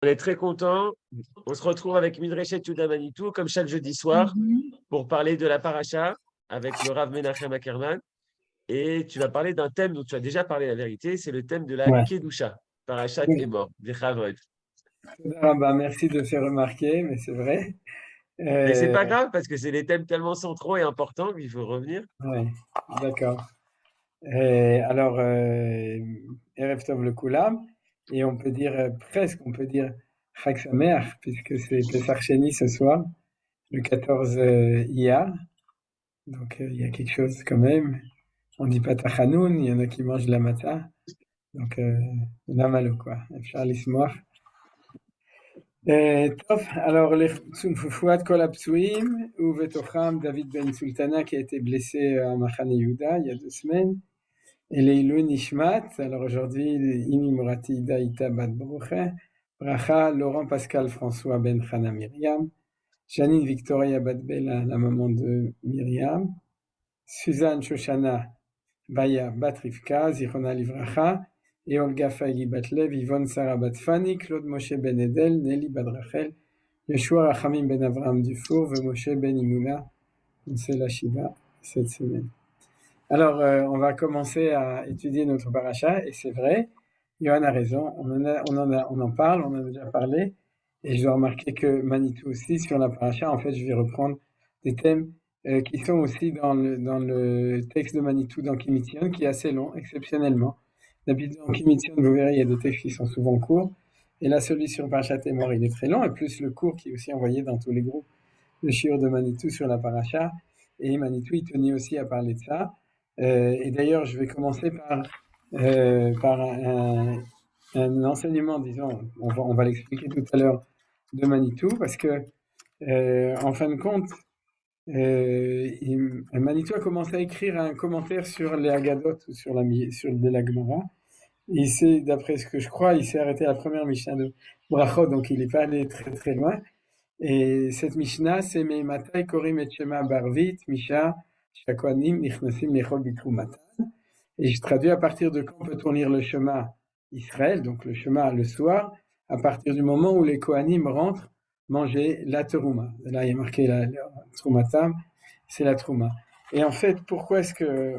On est très content. On se retrouve avec Midreshet Yehuda Manitou, comme chaque jeudi soir, Mhm. pour parler de la paracha avec le Rav Menachem Ackerman. Et tu vas parler d'un thème dont tu as déjà parlé, la vérité, c'est le thème de la Ouais. Kedusha, parachat et Oui. mort, des Chavod. Ah bah, merci de faire remarquer, mais c'est vrai. Mais c'est Euh, pas grave parce que c'est des thèmes tellement centraux et importants qu'il faut revenir. ouais, d'accord. Alors, Erev Tov le Koulam, et on peut dire presque, on peut dire Chag Sameach, puisque c'est Pesach Sheni ce soir, le 14 Iyar. Donc, il y a quelque chose quand même. On dit pas Tachanoun, il y en a qui mangent la matzah. Donc, la malo, quoi. Efshar lismoach. טוב, alors les Fouad Kol Hapsuim, ובתוכם דוד בן סולטנה qui a été blessé à Machane Yehuda il y a 2 semaines, et Leilou Nishmat, alors aujourd'hui Imi Morati Daïta Bat Brocha, Bracha Laurent Pascal François Ben Chana Myriam, Janine Victoria Bat Bella, la maman de Myriam, Suzanne Shoshana Baya Bat Rivka, Zichona Livracha, et Olga Faili Batlev, Yvonne Sarah Bat Fanny, Claude Moshe Ben Edel, Nelly Bat Rachel, Yeshua Rachamim Ben Avraham Dufour, Moshe Ben Imouna, c'est la Shiva cette semaine. Alors, on va commencer à étudier notre paracha, et c'est vrai, Yohan a raison, on en parle, on en a déjà parlé, et je dois remarquer que Manitou aussi, sur la paracha, en fait, je vais reprendre des thèmes qui sont aussi dans le texte de Manitou dans Kimitzion, qui est assez long, exceptionnellement. D'habitude, dans Kimitzion, vous verrez, il y a des textes qui sont souvent courts, et là, celui sur Parachat Emor, il est très long, et plus le cours qui est aussi envoyé dans tous les groupes, le shiur de Manitou sur la paracha, et Manitou, il tenait aussi à parler de ça. Et d'ailleurs, je vais commencer par un enseignement, disons, on va l'expliquer tout à l'heure, de Manitou, parce que, en fin de compte, Manitou a commencé à écrire un commentaire sur les Haggadot, sur de la Gemara. Il s'est, d'après ce que je crois, il s'est arrêté à la première Mishnah de Brachot, donc il n'est pas allé très très loin. Et cette Mishnah, c'est Meimatai Korim et Shema Barvit, Misha, Shakwanim, Nichnasim, Lechol Bitrumatan. Et je traduis à partir de quand peut-on lire le Shema Israël, donc le Shema le soir, à partir du moment où les Kohanim rentrent manger la Teruma. Là, il y a marqué la Trumatam, c'est la Truma. Et en fait, pourquoi est-ce que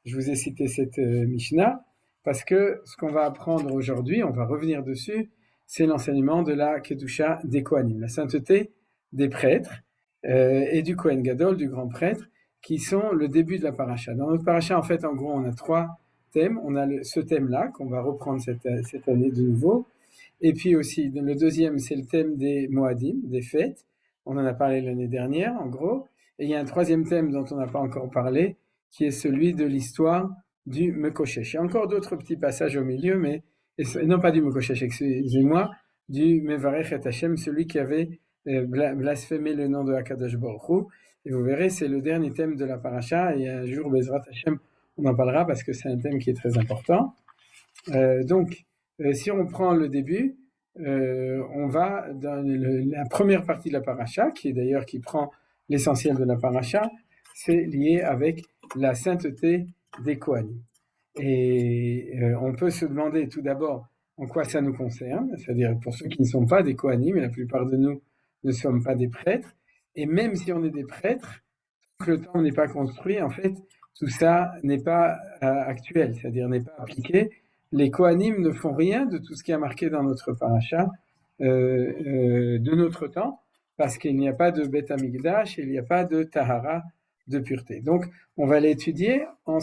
je vous ai cité cette Mishnah? Parce que ce qu'on va apprendre aujourd'hui, on va revenir dessus, c'est l'enseignement de la Kedusha des Kohanim, la sainteté des prêtres et du Kohen Gadol, du grand prêtre, qui sont le début de la paracha. Dans notre paracha, en fait, en gros, on a 3 thèmes. On a ce thème-là, qu'on va reprendre cette année de nouveau. Et puis aussi, le deuxième, c'est le thème des Moadim, des fêtes. On en a parlé l'année dernière, en gros. Et il y a un troisième thème dont on n'a pas encore parlé, qui est celui de l'histoire du Mekoshesh. Il y a encore d'autres petits passages au milieu, mais non pas du Mekoshesh, excusez-moi, du Mevarech et Hashem, celui qui avait blasphémé le nom de Hakadosh Baruch Hu. Et vous verrez, c'est le dernier thème de la paracha, et un jour, Bezrat Hashem, on en parlera parce que c'est un thème qui est très important. Donc, si on prend le début, on va dans la première partie de la paracha, qui est d'ailleurs qui prend l'essentiel de la paracha, c'est lié avec la sainteté des Kohanim. Et on peut se demander tout d'abord en quoi ça nous concerne, c'est-à-dire pour ceux qui ne sont pas des Kohanim, et la plupart de nous ne sommes pas des prêtres, et même si on est des prêtres, tant que le temps n'est pas construit, en fait, tout ça n'est pas actuel, c'est-à-dire n'est pas appliqué. Les Kohanim ne font rien de tout ce qui est marqué dans notre paracha de notre temps, parce qu'il n'y a pas de Beth Amikdash, il n'y a pas de Tahara, de pureté. Donc, on va l'étudier en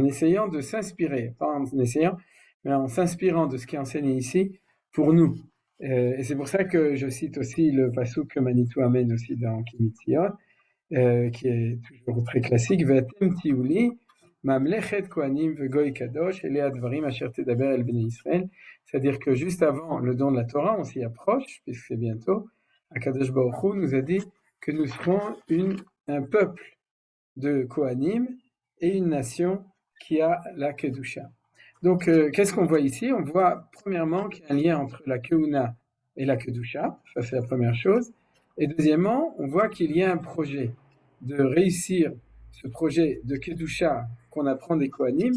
essayant de s'inspirer, pas en essayant, mais en s'inspirant de ce qui est enseigné ici pour nous. Et c'est pour ça que je cite aussi le pasuk que Manitou amène aussi dans Kimitziot, qui est toujours très classique, Ve'atem tiuli, mamlechet kohanim ve'goy kadosh, ele advarim asher tedaber el bnei Israël. C'est-à-dire que juste avant le don de la Torah, on s'y approche, puisque c'est bientôt, Akadosh Baruch Hu nous a dit que nous serons un peuple de Kohanim et une nation qui a la Kedusha. Donc, qu'est-ce qu'on voit ici? On voit premièrement qu'il y a un lien entre la Keuna et la Kedusha, ça c'est la première chose. Et deuxièmement, on voit qu'il y a un projet de réussir ce projet de Kedusha qu'on apprend des Kohanim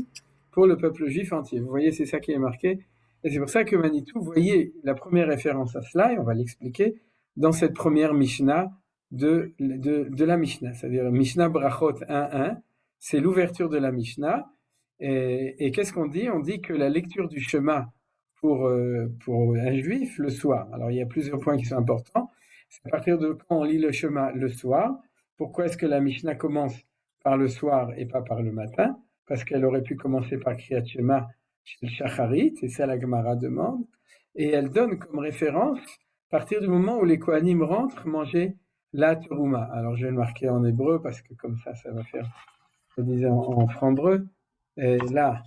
pour le peuple juif entier. Vous voyez, c'est ça qui est marqué. Et c'est pour ça que Manitou voyait la première référence à cela, et on va l'expliquer, dans cette première Mishnah de la Mishnah, c'est-à-dire Mishnah Brachot 1.1, c'est l'ouverture de la Mishnah. Et qu'est-ce qu'on dit? On dit que la lecture du Shema pour un juif le soir, alors il y a plusieurs points qui sont importants, c'est à partir de quand on lit le Shema le soir. Pourquoi est-ce que la Mishnah commence par le soir et pas par le matin? Parce qu'elle aurait pu commencer par Kriyat Shema chez le Shacharit, c'est ça la Gemara demande, et elle donne comme référence à partir du moment où les Kohanim rentrent manger la terouma. Alors je vais le marquer en hébreu parce que comme ça va faire, je disais en franc-breu, et la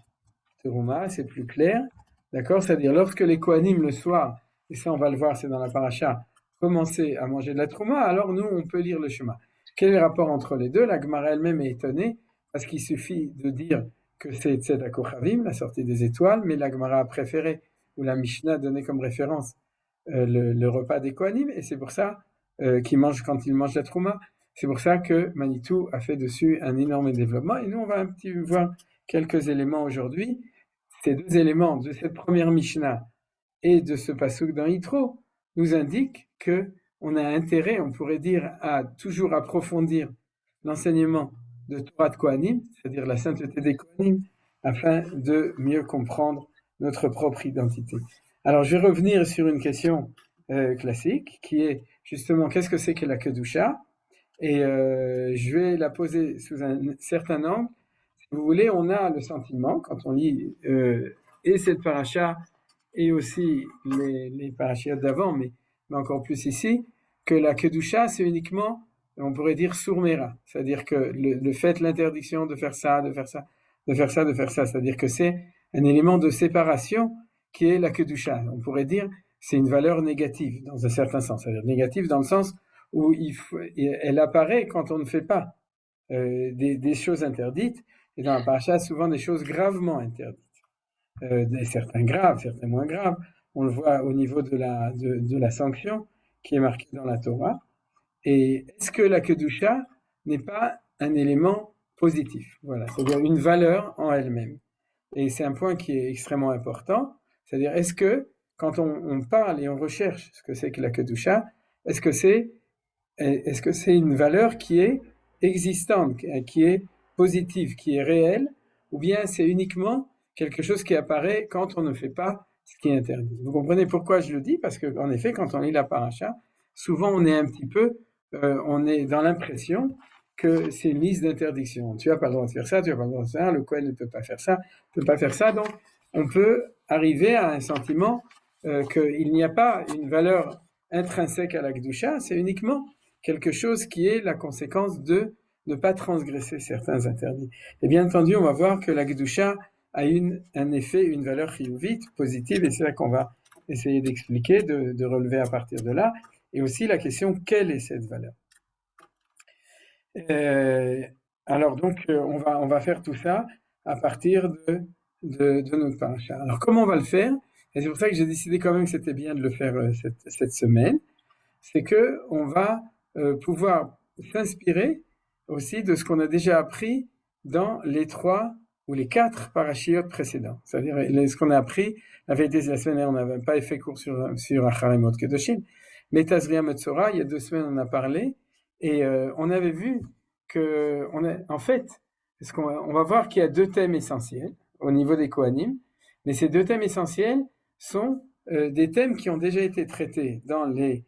terouma, c'est plus clair, d'accord? C'est-à-dire lorsque les Kohanim le soir, et ça on va le voir, c'est dans la paracha, commencer à manger de la terouma, alors nous on peut lire le Shema. Quel est le rapport entre les deux? La Gemara elle-même est étonnée parce qu'il suffit de dire que c'est Tzedek Kochavim, la sortie des étoiles, mais la Gemara a préféré, ou la Mishnah donnait comme référence le repas des Kohanim, et c'est pour ça qu'ils mangent quand ils mangent la Trouma. C'est pour ça que Manitou a fait dessus un énorme développement, et nous on va un petit voir quelques éléments aujourd'hui. Ces deux éléments de cette première Mishnah et de ce pasuk dans Yitro nous indiquent que on a intérêt, on pourrait dire, à toujours approfondir l'enseignement de Torah de Kohanim, c'est-à-dire la sainteté des Kohanim, afin de mieux comprendre notre propre identité. Alors, je vais revenir sur une question classique, qui est justement qu'est-ce que c'est que la Kedusha? Et je vais la poser sous un certain angle. Si vous voulez, on a le sentiment, quand on lit et cette paracha, et aussi les parachiotes d'avant, mais encore plus ici, que la Kedusha, c'est uniquement, on pourrait dire, sourmera, c'est-à-dire que le fait, l'interdiction de faire ça, de faire ça, de faire ça, de faire ça, c'est-à-dire que c'est un élément de séparation qui est la Kedusha. On pourrait dire, c'est une valeur négative, dans un certain sens, c'est-à-dire négative dans le sens où elle apparaît quand on ne fait pas des choses interdites, et dans la paracha, souvent des choses gravement interdites. Certains graves, certains moins graves. On le voit au niveau de la sanction qui est marquée dans la Torah. Et est-ce que la Kedusha n'est pas un élément positif? Voilà, c'est-à-dire une valeur en elle-même. Et c'est un point qui est extrêmement important. C'est-à-dire, est-ce que quand on parle et on recherche ce que c'est que la Kedusha, est-ce que c'est une valeur qui est existante, qui est positive, qui est réelle, ou bien c'est uniquement quelque chose qui apparaît quand on ne fait pas ce qui est interdit? Vous comprenez pourquoi je le dis? Parce qu'en effet, quand on lit la paracha, souvent on est un petit peu, on est dans l'impression que c'est une liste d'interdictions. Tu n'as pas le droit de faire ça, tu n'as pas le droit de faire ça, le Kohen ne peut pas faire ça, ne peut pas faire ça. Donc, on peut arriver à un sentiment qu'il n'y a pas une valeur intrinsèque à la Kedusha, c'est uniquement quelque chose qui est la conséquence de ne pas transgresser certains interdits. Et bien entendu, on va voir que la Kedusha a un effet, une valeur chiyuvite, positive, et c'est ça qu'on va essayer d'expliquer, de relever à partir de là. Et aussi la question, quelle est cette valeur? Alors donc, on va faire tout ça à partir de notre paracha. Alors comment on va le faire? Et c'est pour ça que j'ai décidé quand même que c'était bien de le faire cette semaine. C'est que on va pouvoir s'inspirer aussi de ce qu'on a déjà appris dans les 3 ou les 4 parachiotes précédents. C'est-à-dire ce qu'on a appris, la vérité c'est la semaine dernière, on n'avait pas fait cours sur Acharemot Kedoshim, mais Tazria Metzora, il y a 2 semaines on a parlé, et on avait vu que, en fait, on va voir qu'il y a 2 thèmes essentiels au niveau des Kohanim, mais ces 2 thèmes essentiels sont des thèmes qui ont déjà été traités dans les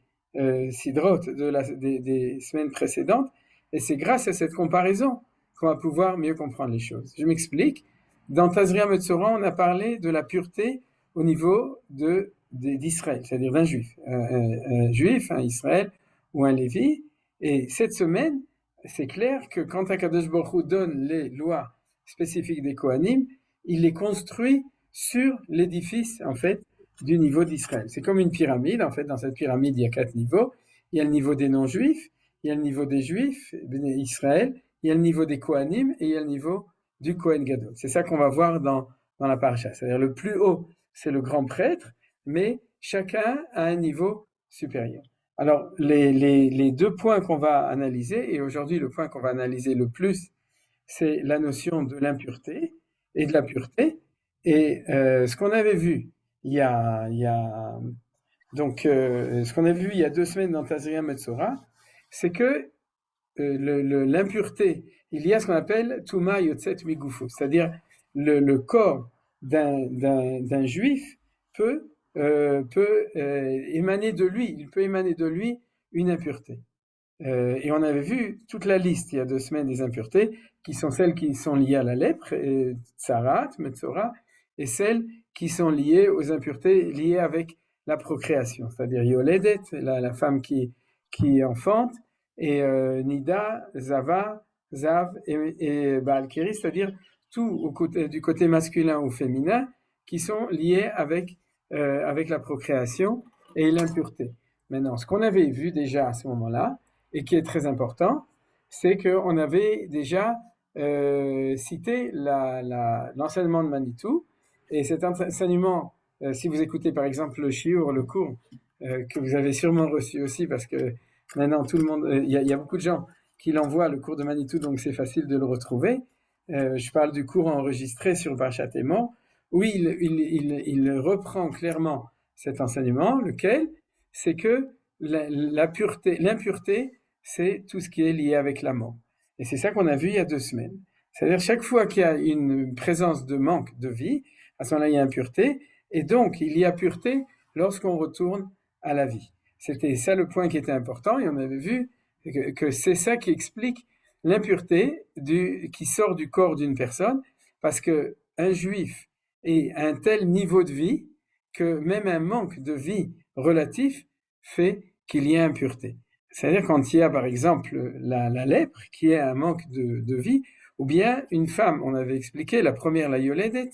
Sidrot des semaines précédentes, et c'est grâce à cette comparaison qu'on va pouvoir mieux comprendre les choses. Je m'explique. Dans Tazria Metzora, on a parlé de la pureté au niveau d'Israël, c'est-à-dire d'un juif. Un juif, un Israël ou un Lévi. Et cette semaine, c'est clair que quand Akadosh Baruch Hu donne les lois spécifiques des Kohanim, il les construit sur l'édifice, en fait, du niveau d'Israël. C'est comme une pyramide. En fait, dans cette pyramide, il y a 4 niveaux. Il y a le niveau des non-juifs, il y a le niveau des juifs, Israël, il y a le niveau des Kohanim et il y a le niveau du Kohen Gadol. C'est ça qu'on va voir dans la paracha. C'est-à-dire le plus haut, c'est le grand prêtre, mais chacun a un niveau supérieur. Alors, les 2 points qu'on va analyser, et aujourd'hui le point qu'on va analyser le plus, c'est la notion de l'impureté et de la pureté. Et ce qu'on avait vu il y a donc ce qu'on a vu il y a 2 semaines dans Tazria Metzora, c'est que l'impureté, il y a ce qu'on appelle Tuma Yotzet Migufo, c'est-à-dire le corps d'un juif peut émaner de lui, il peut émaner de lui une impureté. Et on avait vu toute la liste il y a 2 semaines des impuretés, qui sont celles qui sont liées à la lèpre, Tsarat, Metzora, et celles qui sont liées aux impuretés liées avec la procréation, c'est-à-dire Yoledet, la femme qui enfante, et Nida, Zava, Zav et Baal Keri, c'est-à-dire tout du côté masculin ou féminin qui sont liés avec la procréation et l'impureté. Maintenant, ce qu'on avait vu déjà à ce moment-là, et qui est très important, c'est qu'on avait déjà cité l'enseignement de Manitou, et cet enseignement, si vous écoutez par exemple le shiur, le cours, que vous avez sûrement reçu aussi, parce que maintenant tout le monde, il y a beaucoup de gens qui l'envoient, le cours de Manitou, donc c'est facile de le retrouver. Je parle du cours enregistré sur Parashat Emor, où il reprend clairement cet enseignement, lequel, c'est que l'impureté, c'est tout ce qui est lié avec la mort. Et c'est ça qu'on a vu il y a 2 semaines. C'est-à-dire chaque fois qu'il y a une présence de manque de vie, à ce moment-là, il y a impureté, et donc il y a pureté lorsqu'on retourne à la vie. C'était ça le point qui était important, et on avait vu que c'est ça qui explique l'impureté qui sort du corps d'une personne, parce qu'un juif est à un tel niveau de vie que même un manque de vie relatif fait qu'il y ait impureté. C'est-à-dire quand il y a par exemple la lèpre, qui est un manque de vie, ou bien une femme, on avait expliqué, la première, la Yoledet,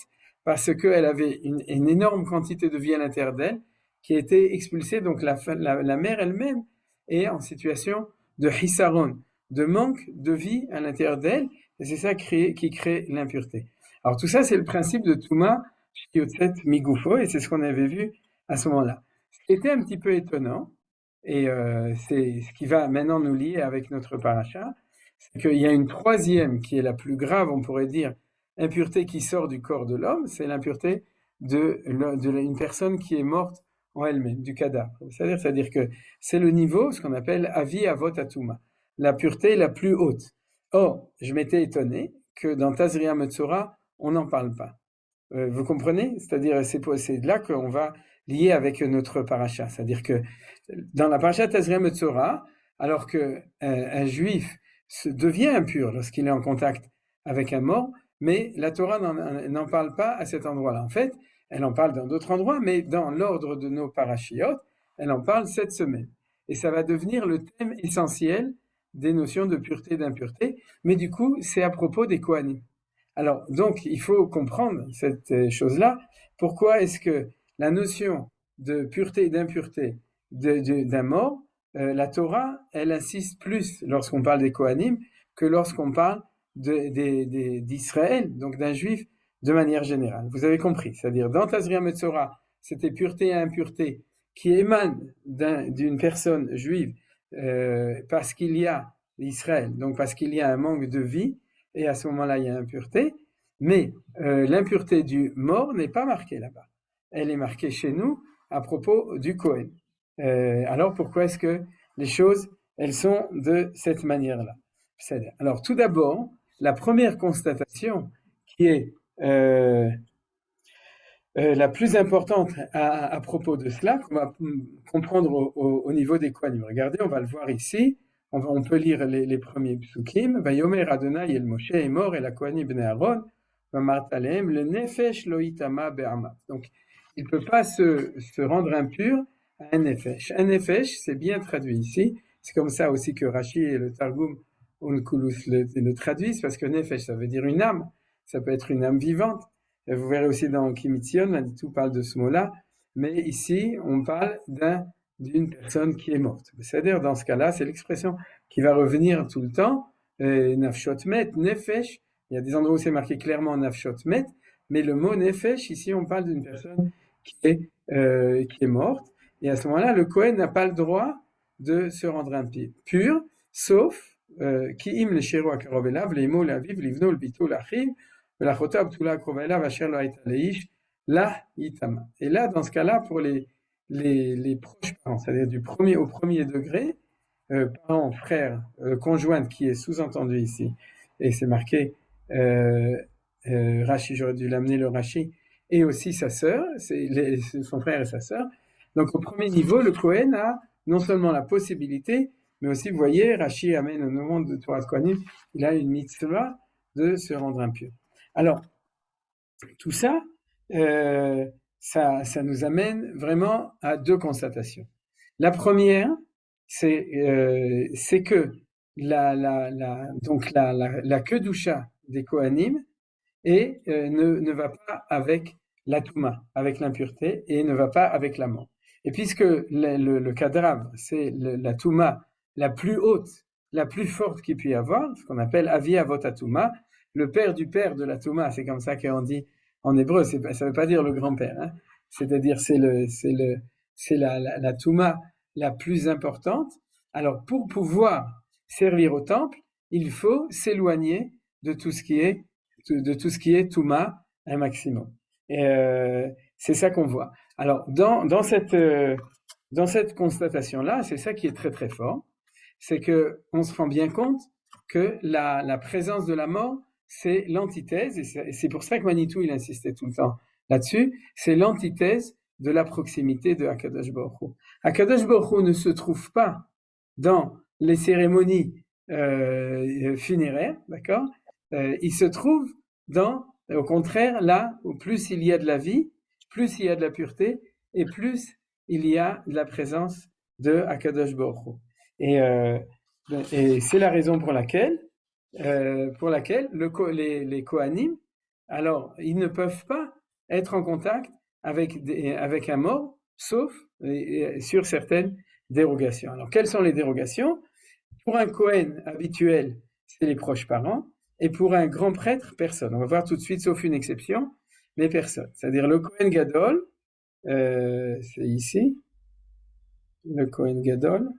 parce qu'elle avait une énorme quantité de vie à l'intérieur d'elle, qui a été expulsée, donc la mère elle-même est en situation de hisaron, de manque de vie à l'intérieur d'elle, et c'est ça qui crée l'impureté. Alors tout ça, c'est le principe de Touma, Yotzet Migufo, et c'est ce qu'on avait vu à ce moment-là. Ce qui était un petit peu étonnant, et c'est ce qui va maintenant nous lier avec notre paracha, c'est qu'il y a une troisième qui est la plus grave, on pourrait dire, impureté qui sort du corps de l'homme, c'est l'impureté d'une personne qui est morte en elle-même, du cadavre. C'est-à-dire que c'est le niveau, ce qu'on appelle avi avot atuma, la pureté la plus haute. Or, je m'étais étonné que dans Tazria Metzora, on n'en parle pas. Vous comprenez? C'est-à-dire, c'est de là qu'on va lier avec notre paracha. C'est-à-dire que dans la paracha Tazria Metzora, alors qu'un juif devient impur lorsqu'il est en contact avec un mort, mais la Torah n'en parle pas à cet endroit-là. En fait, elle en parle dans d'autres endroits, mais dans l'ordre de nos parachiotes, elle en parle cette semaine. Et ça va devenir le thème essentiel des notions de pureté et d'impureté, mais du coup, c'est à propos des Kohanim. Alors, donc, il faut comprendre cette chose-là. Pourquoi est-ce que la notion de pureté et d'impureté d'un mort, la Torah, elle insiste plus lorsqu'on parle des Kohanim que lorsqu'on parle d'Israël, donc d'un juif de manière générale. Vous avez compris. C'est-à-dire, dans Tazria Metzora, c'était pureté et impureté qui émanent d'une personne juive parce qu'il y a l'Israël, donc parce qu'il y a un manque de vie, et à ce moment-là, il y a impureté, mais l'impureté du mort n'est pas marquée là-bas. Elle est marquée chez nous à propos du Kohen. Alors pourquoi est-ce que les choses, elles sont de cette manière-là? Alors tout d'abord, la première constatation qui est la plus importante à propos de cela, qu'on va comprendre au niveau des Kohanim. Regardez, on va le voir ici. On peut lire les premiers psukim. Vayomer Adonai el Moshe est mort et la Kohanim bnei Aaron. Vamart alehem le nefesh lo itama be'amat. Donc, il ne peut pas se rendre impur à un nefesh. Un nefesh, c'est bien traduit ici. C'est comme ça aussi que Rashi et le Targum Onkulus le traduisent, parce que nefesh, ça veut dire une âme. Ça peut être une âme vivante. Et vous verrez aussi dans Kimitzion, Manitou parle de ce mot-là. Mais ici, on parle d'une personne qui est morte. C'est-à-dire, dans ce cas-là, c'est l'expression qui va revenir tout le temps. Nafshot met, nefesh. Il y a des endroits où c'est marqué clairement Nafshot met, mais le mot nefesh, ici, on parle d'une personne qui est morte. Et à ce moment-là, le Kohen n'a pas le droit de se rendre impur, sauf ki im le shero akarov elav, leimo l'aviv, livno le bito l'achiv, ולאחותיו בתולה הקרובה אליו אשר לא הייתה לאיש la itama. Et là, dans ce cas-là, pour les proches parents, c'est-à-dire du premier au premier degré, parents, frères, conjointe qui est sous-entendu ici, et c'est marqué Rashi, j'aurais dû l'amener le Rashi, et aussi sa sœur, c'est son frère et sa sœur. Donc au premier niveau, le Kohen a non seulement la possibilité, mais aussi, vous voyez, Rashi amène au nom de Torah Kohanim, il a une mitzvah de se rendre impur. Alors, tout ça, ça nous amène vraiment à deux constatations. La première, c'est que la kedusha des Kohanim ne va pas avec la touma, avec l'impureté, et ne va pas avec la mort. Et puisque le kadrav, c'est la touma la plus haute, la plus forte qu'il puisse y avoir, ce qu'on appelle avi avot touma, le père du père de la touma, c'est comme ça qu'on dit en hébreu, ça ne veut pas dire le grand-père, hein. C'est-à-dire c'est la touma la plus importante. Alors pour pouvoir servir au temple, il faut s'éloigner de tout ce qui est touma un maximum. Et c'est ça qu'on voit. Alors dans cette constatation-là, c'est ça qui est très très fort, c'est que on se rend bien compte que la présence de la mort, c'est l'antithèse, et c'est pour ça que Manitou il insistait tout le temps là-dessus, c'est l'antithèse de la proximité de Akadosh Baruch Hu. Akadosh Baruch Hu ne se trouve pas dans les cérémonies funéraires, d'accord? Il se trouve au contraire, là où plus il y a de la vie, plus il y a de la pureté, et plus il y a de la présence de Akadosh Baruch Hu. Et c'est la raison pour laquelle les Kohanim, alors, ils ne peuvent pas être en contact avec un mort, sauf sur certaines dérogations. Alors, quelles sont les dérogations? Pour un Kohen habituel, c'est les proches parents, et pour un grand prêtre, personne. On va voir tout de suite, sauf une exception, mais personne. C'est-à-dire le Kohen Gadol, c'est ici, le Kohen Gadol.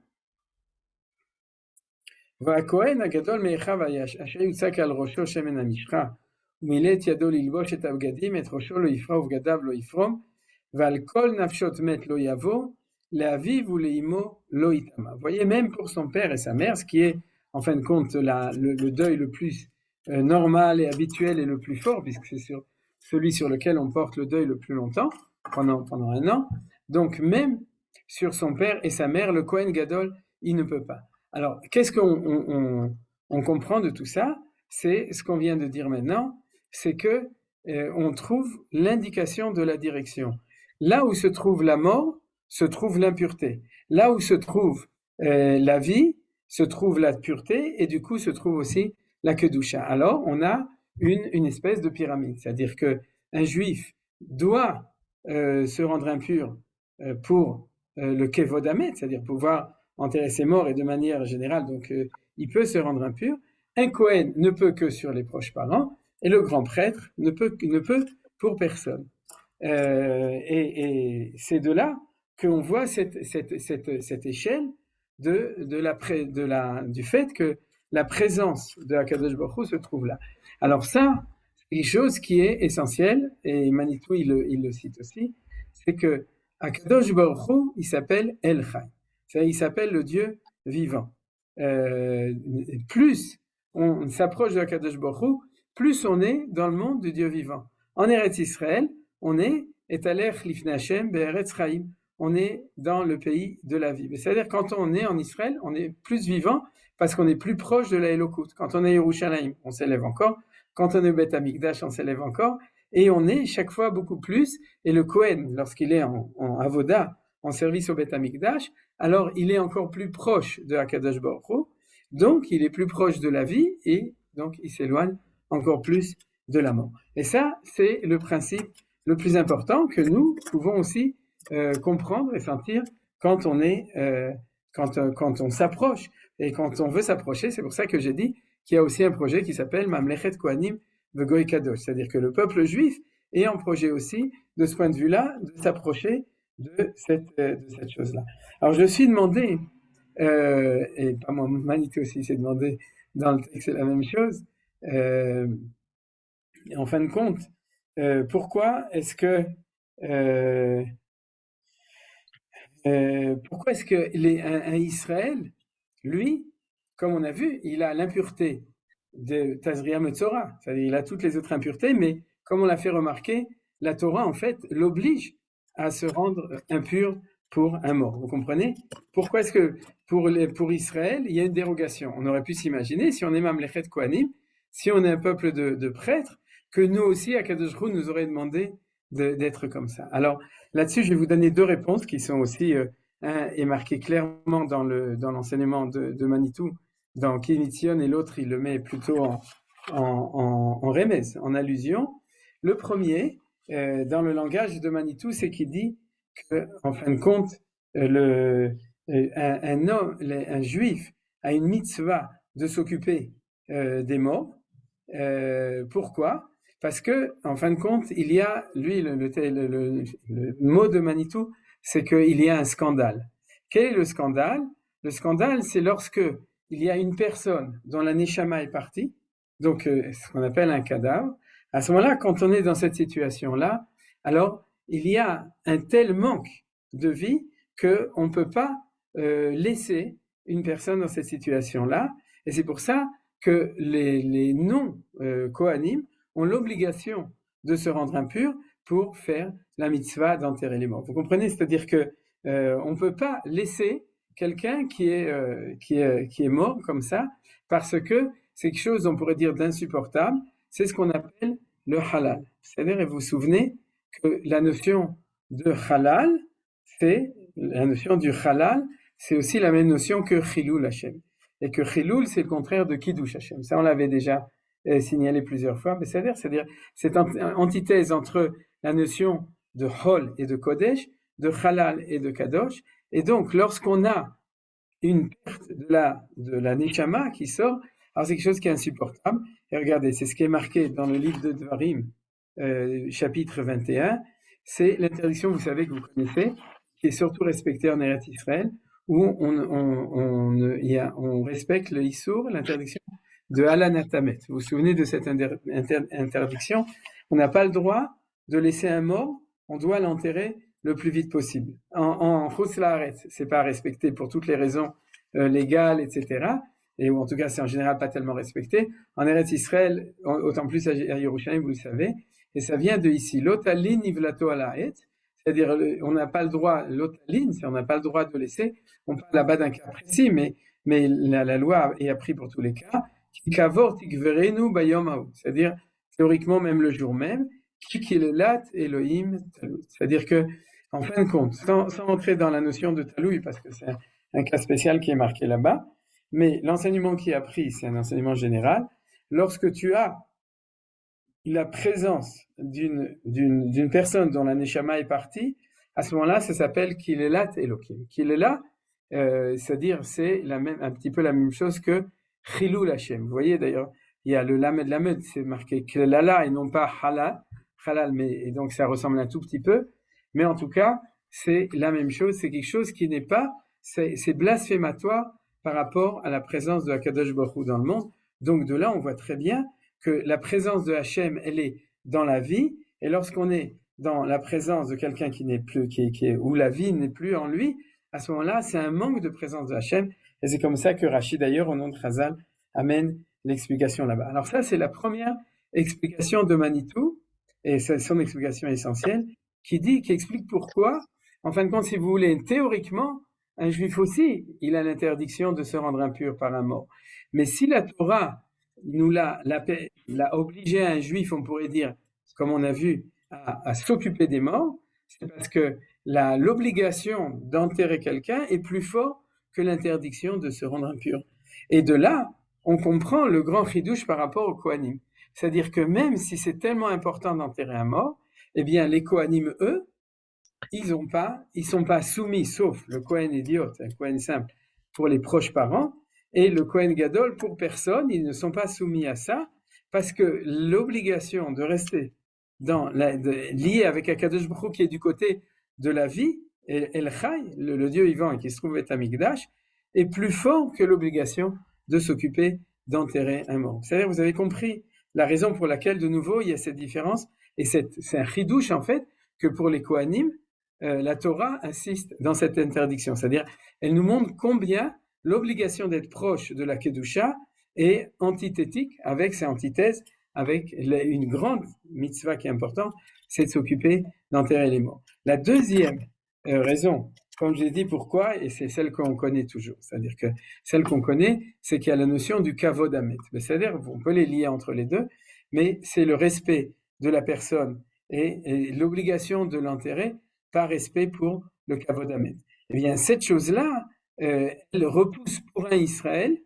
והכהן הגדול מאחיו אשר יוצק על ראשו שמן המשחה ומילא את ידו ללבוש את הבגדים את ראשו לא יפרע ובגדיו לא יפרום ועל כל נפשות מת לא יבוא לאביו ולאמו לא יטמא. Vous voyez, même pour son père et sa mère, ce qui est en fin de compte le deuil le plus normal et habituel et le plus fort, puisque c'est celui sur lequel on porte le deuil le plus longtemps, pendant un an. Donc même sur son père et sa mère, le Kohen Gadol, il ne peut pas. Alors, qu'est-ce qu'on comprend de tout ça? C'est ce qu'on vient de dire maintenant, c'est que on trouve l'indication de la direction. Là où se trouve la mort, se trouve l'impureté. Là où se trouve la vie, se trouve la pureté, et du coup se trouve aussi la kedusha. Alors, on a une espèce de pyramide, c'est-à-dire que un juif doit se rendre impur pour le kevod hamet, c'est-à-dire pouvoir enterrer ses morts, et de manière générale, donc il peut se rendre impur. Un Kohen ne peut que sur les proches parents, et le grand prêtre ne peut pour personne. Et c'est de là qu'on voit cette échelle du fait que la présence de Akadosh Baruch Hu se trouve là. Alors ça, c'est une chose qui est essentielle, et Manitou il le cite aussi, c'est que Akadosh Baruch Hu, il s'appelle El Chai. Il s'appelle le Dieu vivant. Plus on s'approche de Akadosh Baruch Hu, plus on est dans le monde du Dieu vivant. En Eretz Israël, on est Etalech Lifnei Hashem Be'eretz Chaim. On est dans le pays de la vie. C'est-à-dire quand on est en Israël, on est plus vivant parce qu'on est plus proche de la Elokut. Quand on est à Yerushalayim, on s'élève encore. Quand on est au Beth Amikdash, on s'élève encore. Et on est chaque fois beaucoup plus. Et le Kohen, lorsqu'il est en Avoda, en service au Beth Amikdash, alors il est encore plus proche de Akadosh Baruch Hu, donc il est plus proche de la vie, et donc il s'éloigne encore plus de la mort. Et ça, c'est le principe le plus important que nous pouvons aussi comprendre et sentir quand on s'approche, et quand on veut s'approcher. C'est pour ça que j'ai dit qu'il y a aussi un projet qui s'appelle Mamlechet Kohanim Vegoy Kadosh, c'est-à-dire que le peuple juif est en projet aussi, de ce point de vue-là, de s'approcher de cette chose-là. Alors je suis demandé, et pas moi, Manitou aussi s'est demandé dans le texte, c'est la même chose, en fin de compte, pourquoi est-ce que un Israël, lui, comme on a vu, il a l'impureté de Tazria Metzora, c'est-à-dire il a toutes les autres impuretés, mais comme on l'a fait remarquer, la Torah, en fait, l'oblige à se rendre impur pour un mort. Vous comprenez? Pourquoi est-ce que pour Israël, il y a une dérogation? On aurait pu s'imaginer, si on est Mamlechet Kohanim, si on est un peuple de prêtres, que nous aussi, Akadosh Hu nous aurait demandé d'être comme ça. Alors, là-dessus, je vais vous donner deux réponses qui sont aussi, un est marqué clairement dans l'enseignement de Manitou, dans Kinitzion, et l'autre, il le met plutôt en remez, en allusion. Le premier, dans le langage de Manitou, c'est qu'il dit qu'en fin de compte, un juif a une mitzvah de s'occuper des morts. Pourquoi? Parce que, en fin de compte, il y a, lui, le mot de Manitou, c'est qu'il y a un scandale. Quel est le scandale? Le scandale, c'est lorsque il y a une personne dont la neshama est partie, donc ce qu'on appelle un cadavre. À ce moment-là, quand on est dans cette situation-là, alors il y a un tel manque de vie qu'on ne peut pas laisser une personne dans cette situation-là. Et c'est pour ça que les non-Kohanim ont l'obligation de se rendre impurs pour faire la mitzvah d'enterrer les morts. Vous comprenez? C'est-à-dire que on ne peut pas laisser quelqu'un qui est mort comme ça, parce que c'est quelque chose, on pourrait dire, d'insupportable. C'est ce qu'on appelle le halal. C'est-à-dire, et vous vous souvenez que la notion de halal, la notion du halal, c'est aussi la même notion que chilul Hashem. Et que chilul, c'est le contraire de kiddush Hashem. Ça, on l'avait déjà signalé plusieurs fois. Mais c'est-à-dire cette antithèse entre la notion de hol et de kodesh, de halal et de kadosh. Et donc, lorsqu'on a une perte de la neshama qui sort, alors c'est quelque chose qui est insupportable. Et regardez, c'est ce qui est marqué dans le livre de Dvarim, chapitre 21. C'est l'interdiction, vous savez, que vous connaissez, qui est surtout respectée en Eretz Israël, où on respecte le Issour, l'interdiction de Halanatamet. Vous vous souvenez de cette interdiction? On n'a pas le droit de laisser un mort, on doit l'enterrer le plus vite possible. En Chutz La'aretz, c'est pas respecté pour toutes les raisons légales, etc. Et en tout cas, c'est en général pas tellement respecté. En Eretz Israël, autant plus à Yerushalayim, vous le savez, et ça vient de ici. L'otalin nivlato alaet, c'est-à-dire on n'a pas le droit, l'otalin, on n'a pas le droit de laisser. On parle là-bas d'un cas précis, mais la loi est apprise pour tous les cas. Kikavor tikverenu bayom, c'est-à-dire théoriquement même le jour même. Kikilelat Elohim talut, c'est-à-dire que en fin de compte, sans entrer dans la notion de talouille, parce que c'est un cas spécial qui est marqué là-bas, mais l'enseignement qui est appris, c'est un enseignement général. Lorsque tu as la présence d'une personne dont la neshama est partie, à ce moment-là, ça s'appelle Kilelat Elohim. Kilelat, c'est-à-dire c'est un petit peu la même chose que Chilul Hashem. Vous voyez d'ailleurs, il y a le lamed, c'est marqué Kilelala et non pas halal, et donc ça ressemble un tout petit peu. Mais en tout cas, c'est la même chose, c'est quelque chose qui n'est pas, c'est blasphématoire par rapport à la présence de Akadosh Baruch Hu dans le monde. Donc de là, on voit très bien que la présence de Hachem, elle est dans la vie, et lorsqu'on est dans la présence de quelqu'un qui n'est plus, où la vie n'est plus en lui, à ce moment-là, c'est un manque de présence de Hachem, et c'est comme ça que Rashi, d'ailleurs, au nom de Chazal, amène l'explication là-bas. Alors ça, c'est la première explication de Manitou, et c'est son explication essentielle, qui explique pourquoi, en fin de compte, si vous voulez, théoriquement, un juif aussi, il a l'interdiction de se rendre impur par un mort. Mais si la Torah nous l'a obligé à un juif, on pourrait dire, comme on a vu, à s'occuper des morts, c'est parce que l'obligation d'enterrer quelqu'un est plus fort que l'interdiction de se rendre impur. Et de là, on comprend le grand chidouche par rapport aux Kohanim. C'est-à-dire que même si c'est tellement important d'enterrer un mort, eh bien, les Kohanim, eux, ils sont pas soumis, sauf le Kohen idiote, un Kohen simple, pour les proches parents, et le Kohen Gadol, pour personne, ils ne sont pas soumis à ça, parce que l'obligation de rester lié avec Akadosh Baruch Hu qui est du côté de la vie, El Chai, le Dieu vivant et qui se trouve être Amigdash, est plus fort que l'obligation de s'occuper d'enterrer un mort. C'est-à-dire, vous avez compris la raison pour laquelle, de nouveau, il y a cette différence Et c'est un chidouche, en fait, que pour les Kohanim, la Torah insiste dans cette interdiction. C'est-à-dire, elle nous montre combien l'obligation d'être proche de la Kedusha est antithétique, avec ses antithèses, avec une grande mitzvah qui est importante, c'est de s'occuper d'enterrer les morts. La deuxième raison, comme j'ai dit, pourquoi, et c'est celle qu'on connaît toujours, c'est-à-dire que celle qu'on connaît, c'est qu'il y a la notion du kavod hamet. C'est-à-dire, on peut les lier entre les deux, mais c'est le respect de la personne et l'obligation de l'enterrer par respect pour le kavod hamet. Eh bien, cette chose-là, elle repousse pour un Israël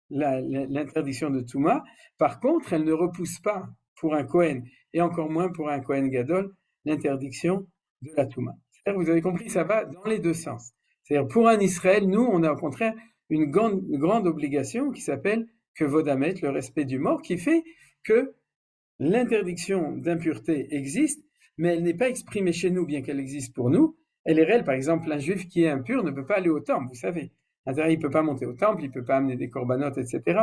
l'interdiction de Touma. Par contre, elle ne repousse pas pour un Kohen, et encore moins pour un Kohen Gadol, l'interdiction de la Touma. C'est-à-dire, vous avez compris, ça va dans les deux sens. C'est-à-dire, pour un Israël, nous, on a au contraire une grande obligation qui s'appelle Kavod hamet, le respect du mort, qui fait que l'interdiction d'impureté existe, mais elle n'est pas exprimée chez nous, bien qu'elle existe pour nous. Elle est réelle. Par exemple, un juif qui est impur ne peut pas aller au temple, vous savez. Il ne peut pas monter au temple, il ne peut pas amener des corbanotes, etc.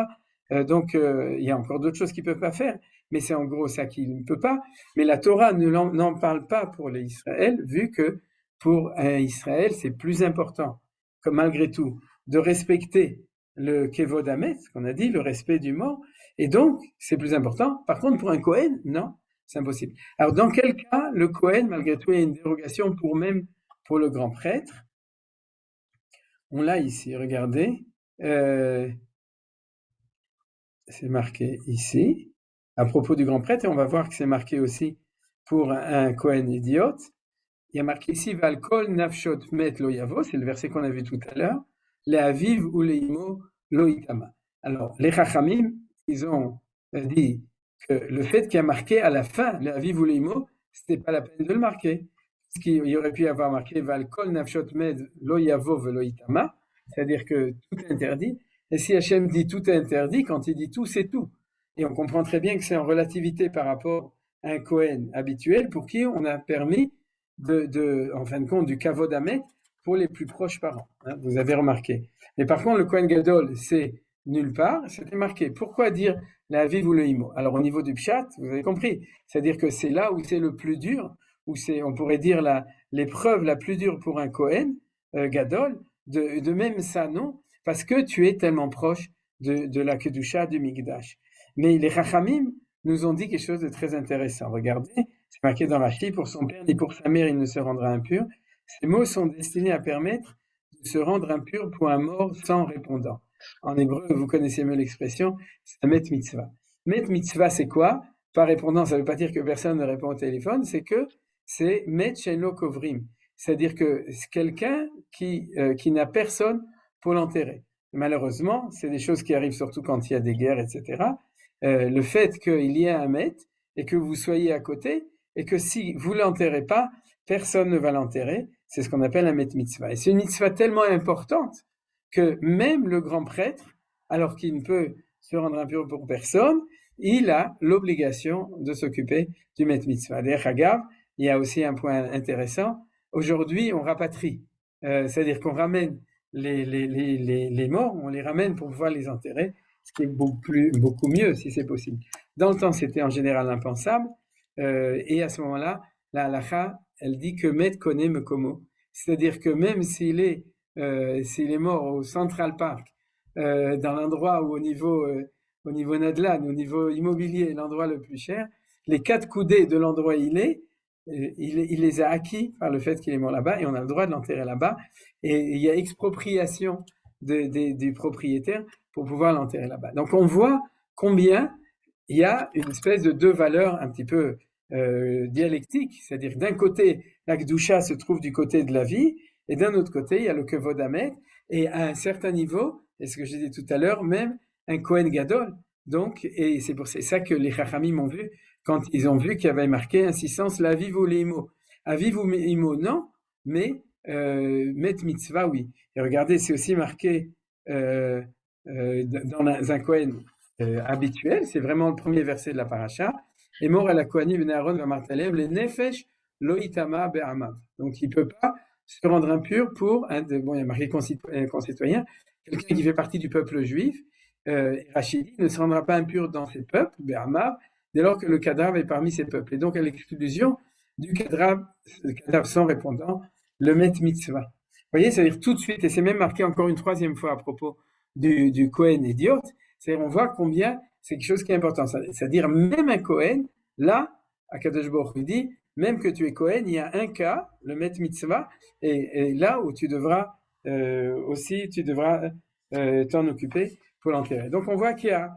Donc, il y a encore d'autres choses qu'il ne peut pas faire, mais c'est en gros ça qu'il ne peut pas. Mais la Torah n'en parle pas pour les Israël, vu que pour un Israël, c'est plus important, comme malgré tout, de respecter le Kevod Hamet, qu'on a dit, le respect du mort, et donc, c'est plus important. Par contre, pour un Kohen, non, c'est impossible. Alors, dans quel cas, le Kohen, malgré tout, il y a une dérogation pour le grand prêtre. On l'a ici, regardez. C'est marqué ici, à propos du grand prêtre, et on va voir que c'est marqué aussi pour un Kohen idiote. Il y a marqué ici, Val kol nafshot met lo yavo, c'est le verset qu'on a vu tout à l'heure, le aviv ou le imo lo itama. Alors, les Chachamim, ils ont dit que le fait qu'il y a marqué à la fin, le aviv ou le imo, c'était pas la peine de le marquer. Parce qu'il y aurait pu y avoir marqué, Val kol nafshot met lo yavo ve lo itama, c'est-à-dire que tout est interdit. Et si Hachem dit tout est interdit, quand il dit tout, c'est tout. Et on comprend très bien que c'est en relativité par rapport à un Kohen habituel pour qui on a permis en fin de compte, du kavod hamet pour les plus proches parents. Hein, vous avez remarqué. Mais par contre, le Kohen Gadol, c'est nulle part, c'était marqué. Pourquoi dire la aviv ou le imo? Alors, au niveau du pshat, vous avez compris. C'est-à-dire que c'est là où c'est le plus dur, où c'est, on pourrait dire, l'épreuve la plus dure pour un Kohen Gadol, de même ça, non, parce que tu es tellement proche de la Kedusha du Mikdash. Mais les Chachamim nous ont dit quelque chose de très intéressant. Regardez, c'est marqué dans Rashi, pour son père ni pour sa mère il ne se rendra impur. Ces mots sont destinés à permettre de se rendre impur pour un mort sans répondant. En hébreu, vous connaissez mieux l'expression, c'est un met mitzvah. Met mitzvah, c'est quoi? Pas répondant, ça ne veut pas dire que personne ne répond au téléphone, c'est que c'est met sheno kovrim. C'est-à-dire que c'est quelqu'un qui n'a personne pour l'enterrer. Malheureusement, c'est des choses qui arrivent surtout quand il y a des guerres, etc. Le fait qu'il y ait un met et que vous soyez à côté, et que si vous ne l'enterrez pas, personne ne va l'enterrer. C'est ce qu'on appelle un met mitzvah. Et c'est une mitzvah tellement importante que même le grand prêtre, alors qu'il ne peut se rendre impur pour personne, il a l'obligation de s'occuper du met mitzvah. D'ailleurs, Hagav, il y a aussi un point intéressant. Aujourd'hui, on rapatrie. C'est-à-dire qu'on ramène les morts, on les ramène pour pouvoir les enterrer, ce qui est beaucoup mieux si c'est possible. Dans le temps, c'était en général impensable. Et à ce moment-là, la halakha, elle dit que Met connaît Mekomo. C'est-à-dire que même s'il est mort au Central Park, dans l'endroit où au niveau Nadlan, au niveau immobilier, l'endroit le plus cher, les 4 coudées de l'endroit où il les a acquis par le fait qu'il est mort là-bas, et on a le droit de l'enterrer là-bas. Et il y a expropriation du propriétaire pour pouvoir l'enterrer là-bas. Donc on voit combien il y a une espèce de deux valeurs un petit peu dialectiques, c'est-à-dire que d'un côté, la Kedusha se trouve du côté de la vie, et d'un autre côté, il y a le Kavod hamet, et à un certain niveau, et ce que j'ai dit tout à l'heure, même un Kohen Gadol. Donc, et c'est ça que les Chachamim ont vu quand ils ont vu qu'il y avait marqué insistance la aviv ou l'imo. Aviv ou l'imo, non, mais met mitzvah, oui. Et regardez, c'est aussi marqué dans un Kohen habituel, c'est vraiment le premier verset de la paracha. Et mort à la Kohanim ben Aaron va martalem les nefesh lo itama be'amav. Donc il peut pas se rendre impur pour il y a marqué concitoyen, quelqu'un qui fait partie du peuple juif. Rachidi ne se rendra pas impur dans ses peuples, be'amav, dès lors que le cadavre est parmi ses peuples. Et donc, à l'exclusion du cadavre sans répondant, le met mitzvah. Vous voyez, c'est-à-dire tout de suite, et c'est même marqué encore une troisième fois à propos du Kohen idiot, c'est-à-dire on voit combien c'est quelque chose qui est important. C'est-à-dire même un Kohen, là, Akadosh Baruch Hu dit, même que tu es Kohen, il y a un cas, le met mitzvah, et là où tu devras t'en occuper pour l'enterrer. Donc on voit qu'il y a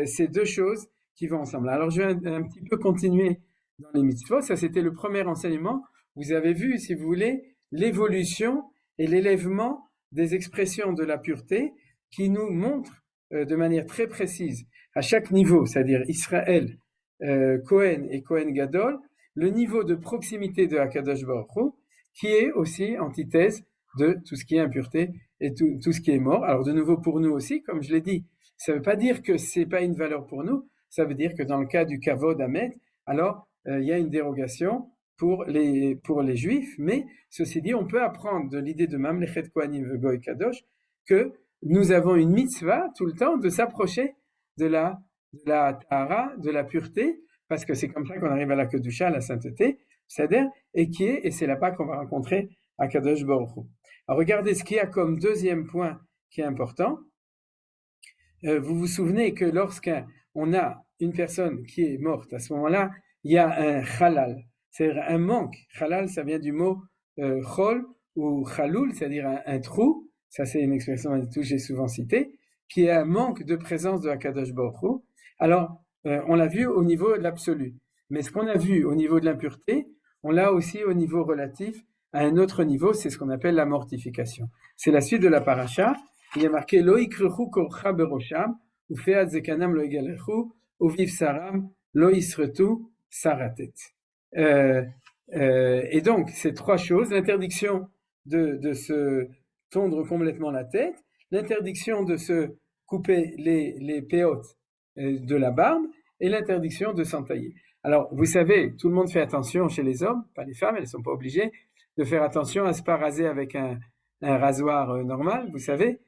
ces deux choses qui vont ensemble. Alors je vais un petit peu continuer dans les mitzvot. Ça, c'était le premier enseignement. Vous avez vu, si vous voulez, l'évolution et l'élèvement des expressions de la pureté qui nous montrent de manière très précise à chaque niveau, c'est-à-dire Israël, Kohen et Kohen Gadol, le niveau de proximité de Akadosh Baruch Hu, qui est aussi antithèse de tout ce qui est impureté et tout ce qui est mort. Alors de nouveau pour nous aussi, comme je l'ai dit, ça ne veut pas dire que ce n'est pas une valeur pour nous, ça veut dire que dans le cas du Kavod Hamet, alors il y a une dérogation pour les juifs, mais ceci dit, on peut apprendre de l'idée de Mamlechet Kohanim Vegoy Kadosh que nous avons une mitzvah tout le temps de s'approcher de la tahara, de la pureté, parce que c'est comme ça qu'on arrive à la kedusha, à la sainteté, c'est-à-dire, et c'est là-bas qu'on va rencontrer Akadosh Baruch Hu. Alors regardez ce qu'il y a comme deuxième point qui est important. Vous vous souvenez que lorsqu'on a une personne qui est morte, à ce moment-là, il y a un halal, c'est-à-dire un manque. Halal, ça vient du mot chol ou chaloul, c'est-à-dire un trou. Ça, c'est une expression que j'ai souvent citée, qui est un manque de présence de Akadosh Baruch Hu. Alors, on l'a vu au niveau de l'absolu. Mais ce qu'on a vu au niveau de l'impureté, on l'a aussi au niveau relatif à un autre niveau, c'est ce qu'on appelle la mortification. C'est la suite de la paracha. Il y a marqué Lo ikrechu korcha berosham, ou feat zekanam lo igalechu, ou viv saram, lo isretu saratet. Et donc, ces trois choses, l'interdiction de se tondre complètement la tête, l'interdiction de se couper les péotes de la barbe, et l'interdiction de s'entailler. Alors, vous savez, tout le monde fait attention chez les hommes, pas les femmes, elles ne sont pas obligées de faire attention à ne pas raser avec un rasoir normal, vous savez.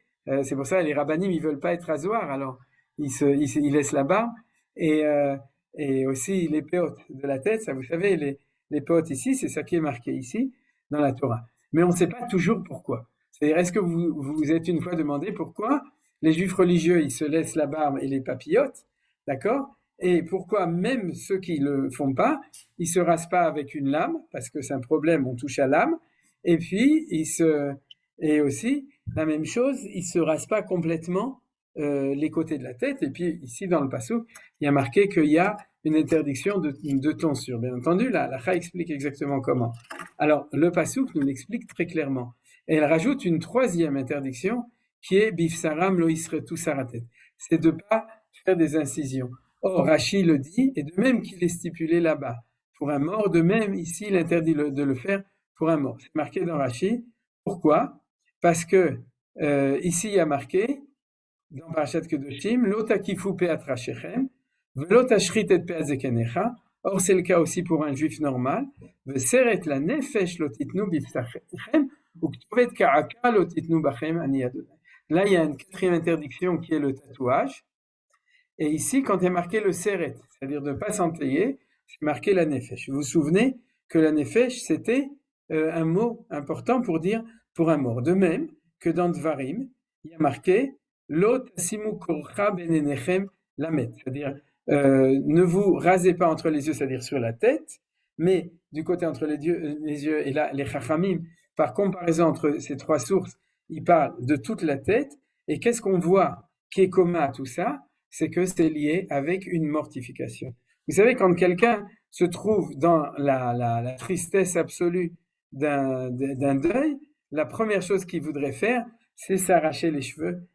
C'est pour ça que les rabbinim, ils veulent pas être rasoirs, alors ils laissent la barbe. Et aussi les péotes de la tête, ça vous savez, les péotes ici, c'est ça qui est marqué ici dans la Torah. Mais on ne sait pas toujours pourquoi. C'est-à-dire, est-ce que vous vous êtes une fois demandé pourquoi les juifs religieux, ils se laissent la barbe et les papillotes, d'accord? Et pourquoi même ceux qui le font pas, ils se rasent pas avec une lame, parce que c'est un problème, on touche à l'âme. Et puis, et aussi, la même chose, ils se rasent pas complètement les côtés de la tête. Et puis, ici, dans le Passouk, il y a marqué qu'il y a une interdiction de tonsure. Bien entendu, la Lacha explique exactement comment. Alors, le Passouk nous l'explique très clairement. Et elle rajoute une troisième interdiction, qui est Bifsaram lo isretu saratet. C'est de pas faire des incisions. Or, Rashi le dit, et de même qu'il est stipulé là-bas pour un mort, de même ici, il interdit de le faire pour un mort. C'est marqué dans Rashi. Pourquoi? Parce que ici, il y a marqué, dans Parashat Kedoshim, Lo takifu peat rashechem, velo tashrit et peat zekenecha. Or, c'est le cas aussi pour un juif normal. Veseret la nefesh lo titnu bifsachem, ou ktovet ka'aka lo titnu bachem ani Adonai. Là, il y a une quatrième interdiction qui est le tatouage. Et ici, quand il y a marqué le seret, c'est-à-dire de ne pas s'entailler, c'est marqué la nefesh. Vous vous souvenez que la nefesh, c'était un mot important pour dire pour un mort. De même que dans Dvarim, il y a marqué Lo tasimu korcha benenechem lamet, c'est-à-dire ne vous rasez pas entre les yeux, c'est-à-dire sur la tête, mais du côté entre les yeux et là, les chachamim, par comparaison entre ces trois sources, ils parlent de toute la tête. Et qu'est-ce qu'on voit qui est commun à tout ça? C'est que c'est lié avec une mortification. Vous savez, quand quelqu'un se trouve dans la tristesse absolue d'un deuil, la première chose qu'il voudrait faire, c'est s'arracher les cheveux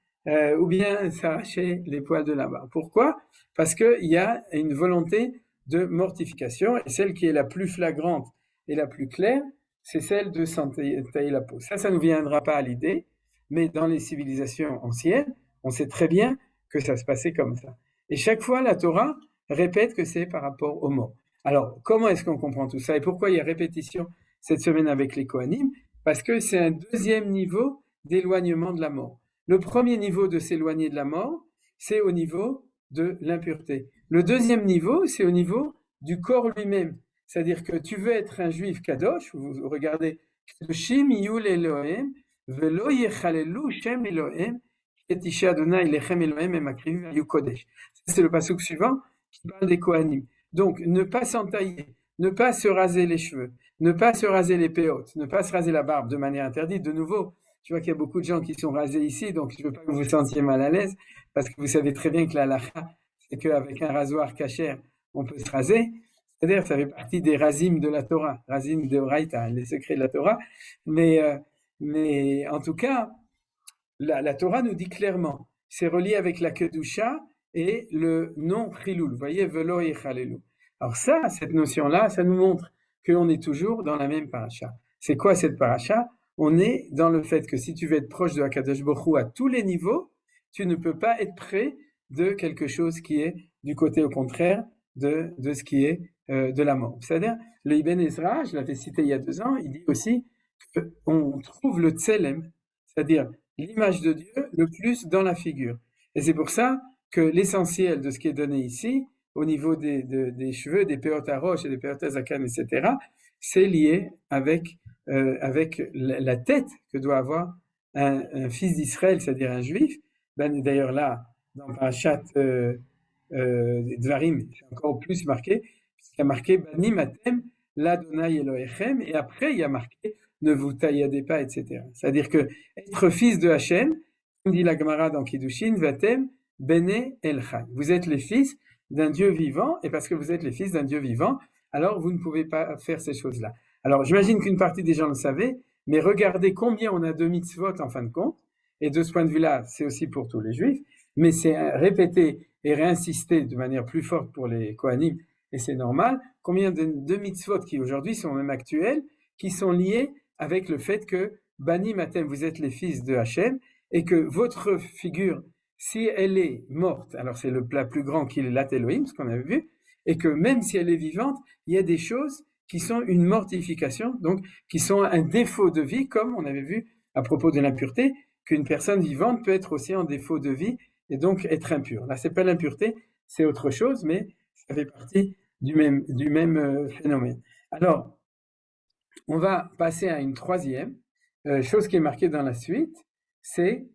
ou bien s'arracher les poils de la barbe. Pourquoi? Parce qu'il y a une volonté de mortification, et celle qui est la plus flagrante et la plus claire, c'est celle de s'entailler la peau. Ça ne nous viendra pas à l'idée, mais dans les civilisations anciennes, on sait très bien que ça se passait comme ça. Et chaque fois, la Torah répète que c'est par rapport aux morts. Alors, comment est-ce qu'on comprend tout ça? Et pourquoi il y a répétition cette semaine avec les Kohanim? Parce que c'est un deuxième niveau d'éloignement de la mort. Le premier niveau de s'éloigner de la mort, c'est au niveau de l'impureté. Le deuxième niveau, c'est au niveau du corps lui-même. C'est-à-dire que tu veux être un juif kadosh, vous regardez, Kedoshim yul Elohem, velo yechalelu shem Elohem, et Isha Adonai lechem Elohem emakrivim ayu kodesh. C'est le pasuk suivant qui parle des Kohanim. Donc, ne pas s'entailler, ne pas se raser les cheveux, ne pas se raser les péotes, ne pas se raser la barbe de manière interdite. De nouveau, tu vois qu'il y a beaucoup de gens qui sont rasés ici, donc je ne veux pas que vous vous sentiez mal à l'aise, parce que vous savez très bien que la halakha, c'est qu'avec un rasoir kasher, on peut se raser. C'est-à-dire, ça fait partie des razim de la Torah, razim de Oraïta, les secrets de la Torah. Mais en tout cas, la Torah nous dit clairement, c'est relié avec la Kedusha et le non-chilul. Vous voyez, velo yechalelu. Alors ça, cette notion-là, ça nous montre qu'on est toujours dans la même paracha. C'est quoi cette paracha? On est dans le fait que si tu veux être proche de Hakadosh Baruch Hu à tous les niveaux, tu ne peux pas être près de quelque chose qui est du côté au contraire de ce qui est de la mort. C'est-à-dire, le Ibn Ezra, je l'avais cité il y a 2 ans, il dit aussi qu'on trouve le tselem, c'est-à-dire l'image de Dieu le plus dans la figure. Et c'est pour ça que l'essentiel de ce qui est donné ici, au niveau des cheveux, des péotes à roche et des péotes à zakan, etc., c'est lié avec la tête que doit avoir un fils d'Israël, c'est-à-dire un juif. D'ailleurs là, dans Parashat Dvarim, c'est encore plus marqué, puisqu'il y a marqué Banim Atem l'Adonai Elohechem, et après il y a marqué ne vous tailladez pas, etc. C'est-à-dire que être fils de Hachem, comme dit la Gemara dans Kiddushin, Vatem Bene El Chai. Vous êtes les fils d'un Dieu vivant, et parce que vous êtes les fils d'un Dieu vivant, alors vous ne pouvez pas faire ces choses-là. Alors j'imagine qu'une partie des gens le savaient, mais regardez combien on a de mitzvot en fin de compte, et de ce point de vue-là, c'est aussi pour tous les juifs, mais c'est répété et réinsisté de manière plus forte pour les Kohanim, et c'est normal, combien de mitzvot qui aujourd'hui sont même actuels, qui sont liés avec le fait que Bani Matem, vous êtes les fils de Hachem, et que votre figure, si elle est morte, alors c'est le plat plus grand qui est l'At Elohim, ce qu'on avait vu, et que même si elle est vivante, il y a des choses qui sont une mortification, donc qui sont un défaut de vie, comme on avait vu à propos de l'impureté, qu'une personne vivante peut être aussi en défaut de vie, et donc être impure. Là, c'est pas l'impureté, c'est autre chose, mais ça fait partie du même phénomène. Alors, on va passer à une troisième chose qui est marquée dans la suite, c'est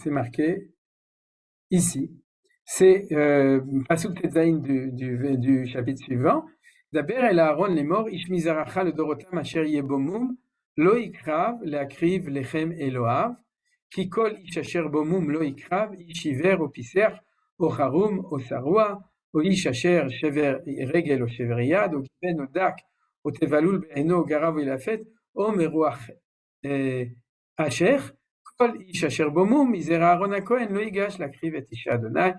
marqué ici. C'est Pasuk Tetzaïn du chapitre suivant. Daber el Aaron les morts, ish mizaracha le dorotam asher yebomum, lo ikrav leakriv lechem Eloav, ki kol ish asher bomum lo ikrav, ish iver o piser, o charum, o sarua, o ish asher shever regel o shever yad, o giben o dak, o tevalul be'eno garav ilafet, o meruach asher, כל איש אשר בו מום, מזרע אהרון הכהן לא ייגש להקריב את אישה אדוני,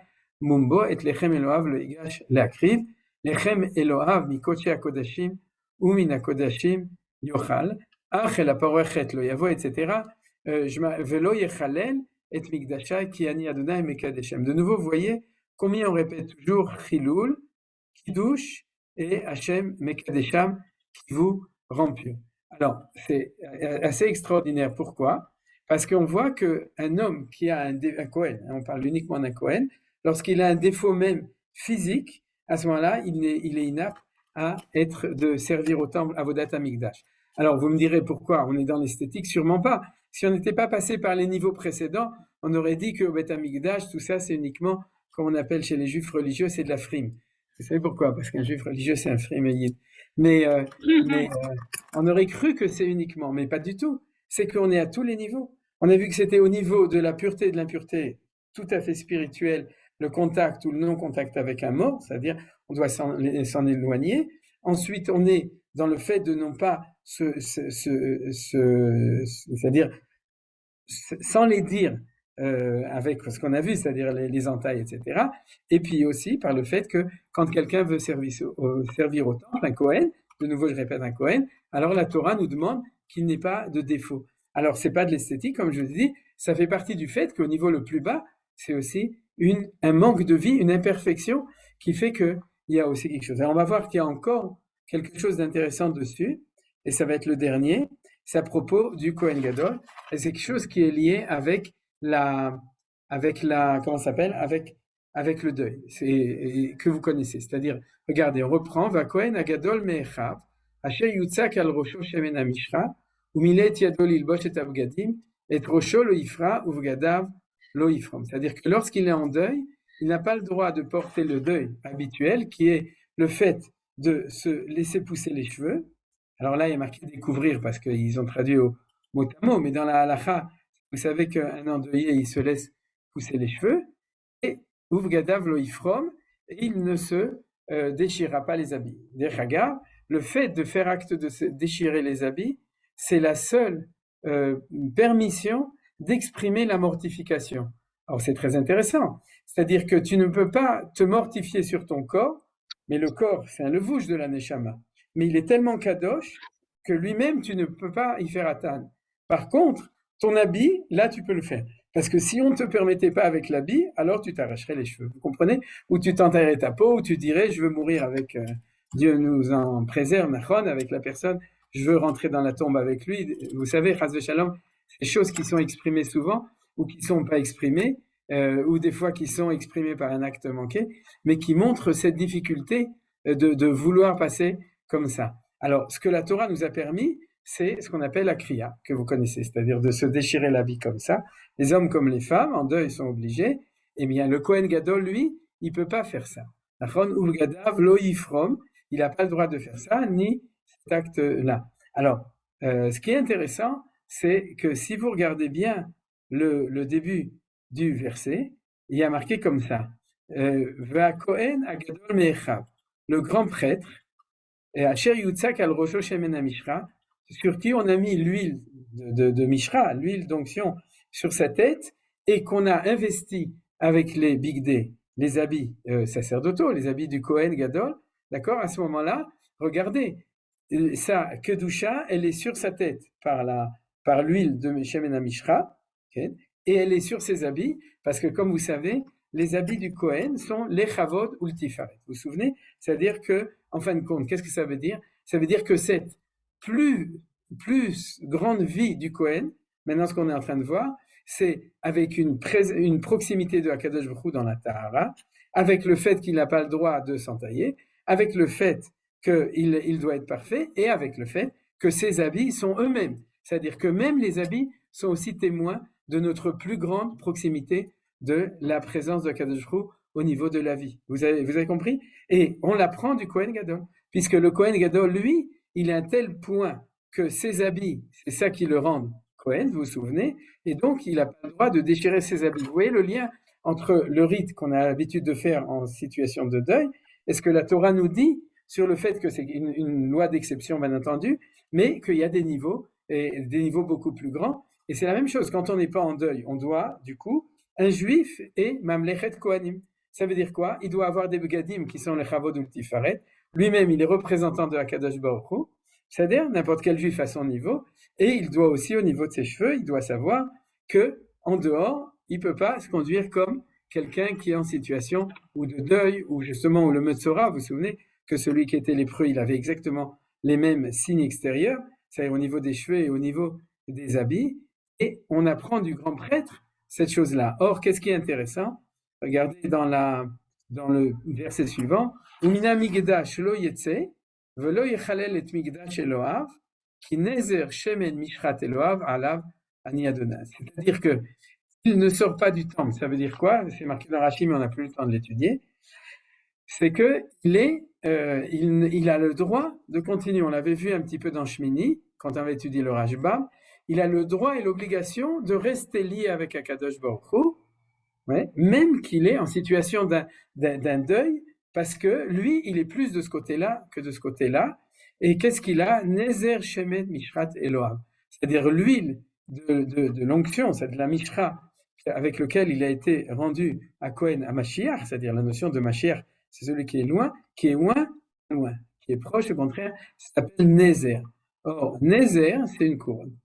מום בו את לחם אלוהיו לא ייגש להקריב, לחם אלוהיו מקודשי הקודשים ומן הקודשים יאכל, אך אל הפרוכת לא יבוא, etc. ולא יחלל את מקדשי כי אני אדוני מקדשם. De nouveau, vous voyez combien on répète toujours chilul, kiddush et Hashem mekadesham qui vous rend pur. Alors, c'est assez extraordinaire. Pourquoi? Parce qu'on voit qu'un homme qui a un Kohen, on parle uniquement d'un Kohen, lorsqu'il a un défaut même physique, à ce moment-là, il est inapte à de servir au temple Avodat Hamikdash. Alors, vous me direz pourquoi on est dans l'esthétique? Sûrement pas. Si on n'était pas passé par les niveaux précédents, on aurait dit que au Bet Hamikdash, tout ça, c'est uniquement, comme on appelle chez les juifs religieux, c'est de la frime. Vous savez pourquoi? Parce qu'un juif religieux, c'est un frimeïd. Mais on aurait cru que c'est uniquement, mais pas du tout. C'est qu'on est à tous les niveaux. On a vu que c'était au niveau de la pureté et de l'impureté, tout à fait spirituel, le contact ou le non-contact avec un mort, c'est-à-dire on doit s'en éloigner. Ensuite, on est dans le fait de non pas c'est-à-dire sans les dire avec ce qu'on a vu, c'est-à-dire les entailles, etc. Et puis aussi par le fait que quand quelqu'un veut servir au temple, un Kohen, de nouveau je répète un Kohen, alors la Torah nous demande qu'il n'ait pas de défaut. Alors, c'est pas de l'esthétique, comme je vous dis, ça fait partie du fait qu'au niveau le plus bas, c'est aussi un manque de vie, une imperfection qui fait qu'il y a aussi quelque chose. Alors, on va voir qu'il y a encore quelque chose d'intéressant dessus, et ça va être le dernier, c'est à propos du Kohen Gadol, et c'est quelque chose qui est lié comment ça s'appelle, avec le deuil, que vous connaissez. C'est-à-dire, regardez, on reprend, va Kohen Agadol Me'echav, Asher Yutzak al Rosho Shemen HaMishra, Umilet Yado Lilbosh et Abgadim, et Rosho lo Yifra, Uvgadav lo Yifrom. C'est-à-dire que lorsqu'il est en deuil, il n'a pas le droit de porter le deuil habituel, qui est le fait de se laisser pousser les cheveux. Alors là, il y a marqué découvrir parce qu'ils ont traduit au mot à mot, mais dans la halakha, vous savez qu'un endeuillé, il se laisse pousser les cheveux, et Uvgadav lo Yifrom, et il ne se déchirera pas les habits. Derrière, le fait de faire acte de se déchirer les habits, c'est la seule permission d'exprimer la mortification. Alors c'est très intéressant, c'est-à-dire que tu ne peux pas te mortifier sur ton corps, mais le corps, c'est un levouche de la Neshama, mais il est tellement kadosh que lui-même, tu ne peux pas y faire atteindre. Par contre, ton habit, là, tu peux le faire. Parce que si on ne te permettait pas avec l'habit, alors tu t'arracherais les cheveux. Vous comprenez? Ou tu t'enterrais ta peau, ou tu dirais, je veux mourir avec, Dieu nous en préserve, avec la personne, je veux rentrer dans la tombe avec lui. Vous savez, Chas v'Shalom, c'est des choses qui sont exprimées souvent, ou qui ne sont pas exprimées, ou des fois qui sont exprimées par un acte manqué, mais qui montrent cette difficulté de vouloir passer comme ça. Alors, ce que la Torah nous a permis, c'est ce qu'on appelle la kriya, que vous connaissez, c'est-à-dire de se déchirer l'habit comme ça. Les hommes comme les femmes, en deuil, sont obligés. Eh bien, le Kohen Gadol, lui, il peut pas faire ça. Nachon Ulgadav lo yifrom, il n'a pas le droit de faire ça, ni cet acte-là. Alors, ce qui est intéressant, c'est que si vous regardez bien le début du verset, il y a marqué comme ça. Va Kohen Agadol Me'echav, le grand prêtre, et Asher Yutzak al Rosho Shemen HaMishra, sur qui on a mis l'huile de Mishra, l'huile d'onction, sur sa tête, et qu'on a investi avec les bigdés, les habits sacerdotaux, les habits du Kohen Gadol, d'accord? À ce moment-là, regardez, sa kedusha, elle est sur sa tête par l'huile de Shemen HaMishra, okay? Et elle est sur ses habits, parce que comme vous savez, les habits du Kohen sont les chavod ou le tifaret. Vous vous souvenez? C'est-à-dire que, en fin de compte, qu'est-ce que ça veut dire? Ça veut dire que cette plus grande vie du Kohen, maintenant ce qu'on est en train de voir, c'est avec une proximité de Akadosh Baruch Hu dans la Tahara, avec le fait qu'il n'a pas le droit de s'entailler, avec le fait qu'il doit être parfait, et avec le fait que ses habits sont eux-mêmes. C'est-à-dire que même les habits sont aussi témoins de notre plus grande proximité de la présence de Akadosh Baruch Hu au niveau de la vie. Vous avez compris? Et on l'apprend du Kohen Gadol, puisque le Kohen Gadol, lui, il est à un tel point que ses habits, c'est ça qui le rend Kohen, vous vous souvenez, et donc il n'a pas le droit de déchirer ses habits. Vous voyez le lien entre le rite qu'on a l'habitude de faire en situation de deuil, et ce que la Torah nous dit sur le fait que c'est une loi d'exception, bien entendu, mais qu'il y a des niveaux, et des niveaux beaucoup plus grands, et c'est la même chose, quand on n'est pas en deuil, on doit, du coup, un juif est mamlechet kohanim. Ça veut dire quoi? Il doit avoir des begadim qui sont les chavod ou le tifaret. Lui-même, il est représentant de Akadosh Baruch Hu, c'est-à-dire n'importe quel juif à son niveau, et il doit aussi, au niveau de ses cheveux, il doit savoir que en dehors, il peut pas se conduire comme quelqu'un qui est en situation ou de deuil, ou justement où le Metzora, vous vous souvenez que celui qui était lépreux, il avait exactement les mêmes signes extérieurs, c'est-à-dire au niveau des cheveux et au niveau des habits, et on apprend du grand prêtre cette chose-là. Or, qu'est-ce qui est intéressant? Regardez dans le verset suivant, Umina migdash lo yetse, velo yechalel et migdash Eloav, ki nezer shemen mishrat Eloav alav ani Adonai. C'est-à-dire que il ne sort pas du temple. Ça veut dire quoi? C'est marqué dans Rashi, mais on n'a plus le temps de l'étudier. C'est que il a le droit de continuer. On l'avait vu un petit peu dans Shmini, quand on avait étudié le Rashbam. Il a le droit et l'obligation de rester lié avec Akadosh Baruch Hu, ouais, même qu'il est en situation d'un deuil, parce que lui, il est plus de ce côté-là que de ce côté-là. Et qu'est-ce qu'il a? Nezer Shemet Mishrat Eloav. C'est-à-dire l'huile de l'onction, c'est de la Mishra, avec lequel il a été rendu à Kohen, à Mashiach, c'est-à-dire la notion de Mashiach, c'est celui qui est loin, qui est proche, au contraire, ça s'appelle Nezer. Or, Nezer, c'est une couronne.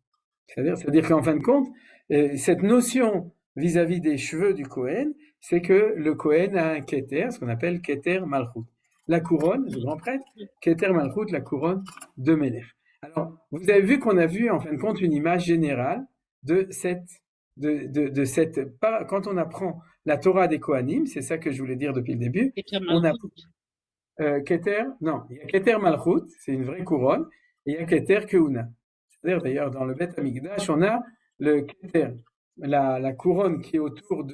C'est-à-dire qu'en fin de compte, cette notion vis-à-vis des cheveux du Kohen, c'est que le Kohen a un Keter, ce qu'on appelle Keter Malchut. La couronne, le grand prêtre, Keter Malchut, la couronne de Melech. Alors, vous avez vu qu'on a vu en fin de compte une image générale de cette quand on apprend la Torah des Kohanim, c'est ça que je voulais dire depuis le début, on apprend Keter, non, il y a Keter Malchut, c'est une vraie couronne, et il y a Keter Keuna. C'est-à-dire, d'ailleurs, dans le Beth Amikdash, on a le Keter, la couronne qui est autour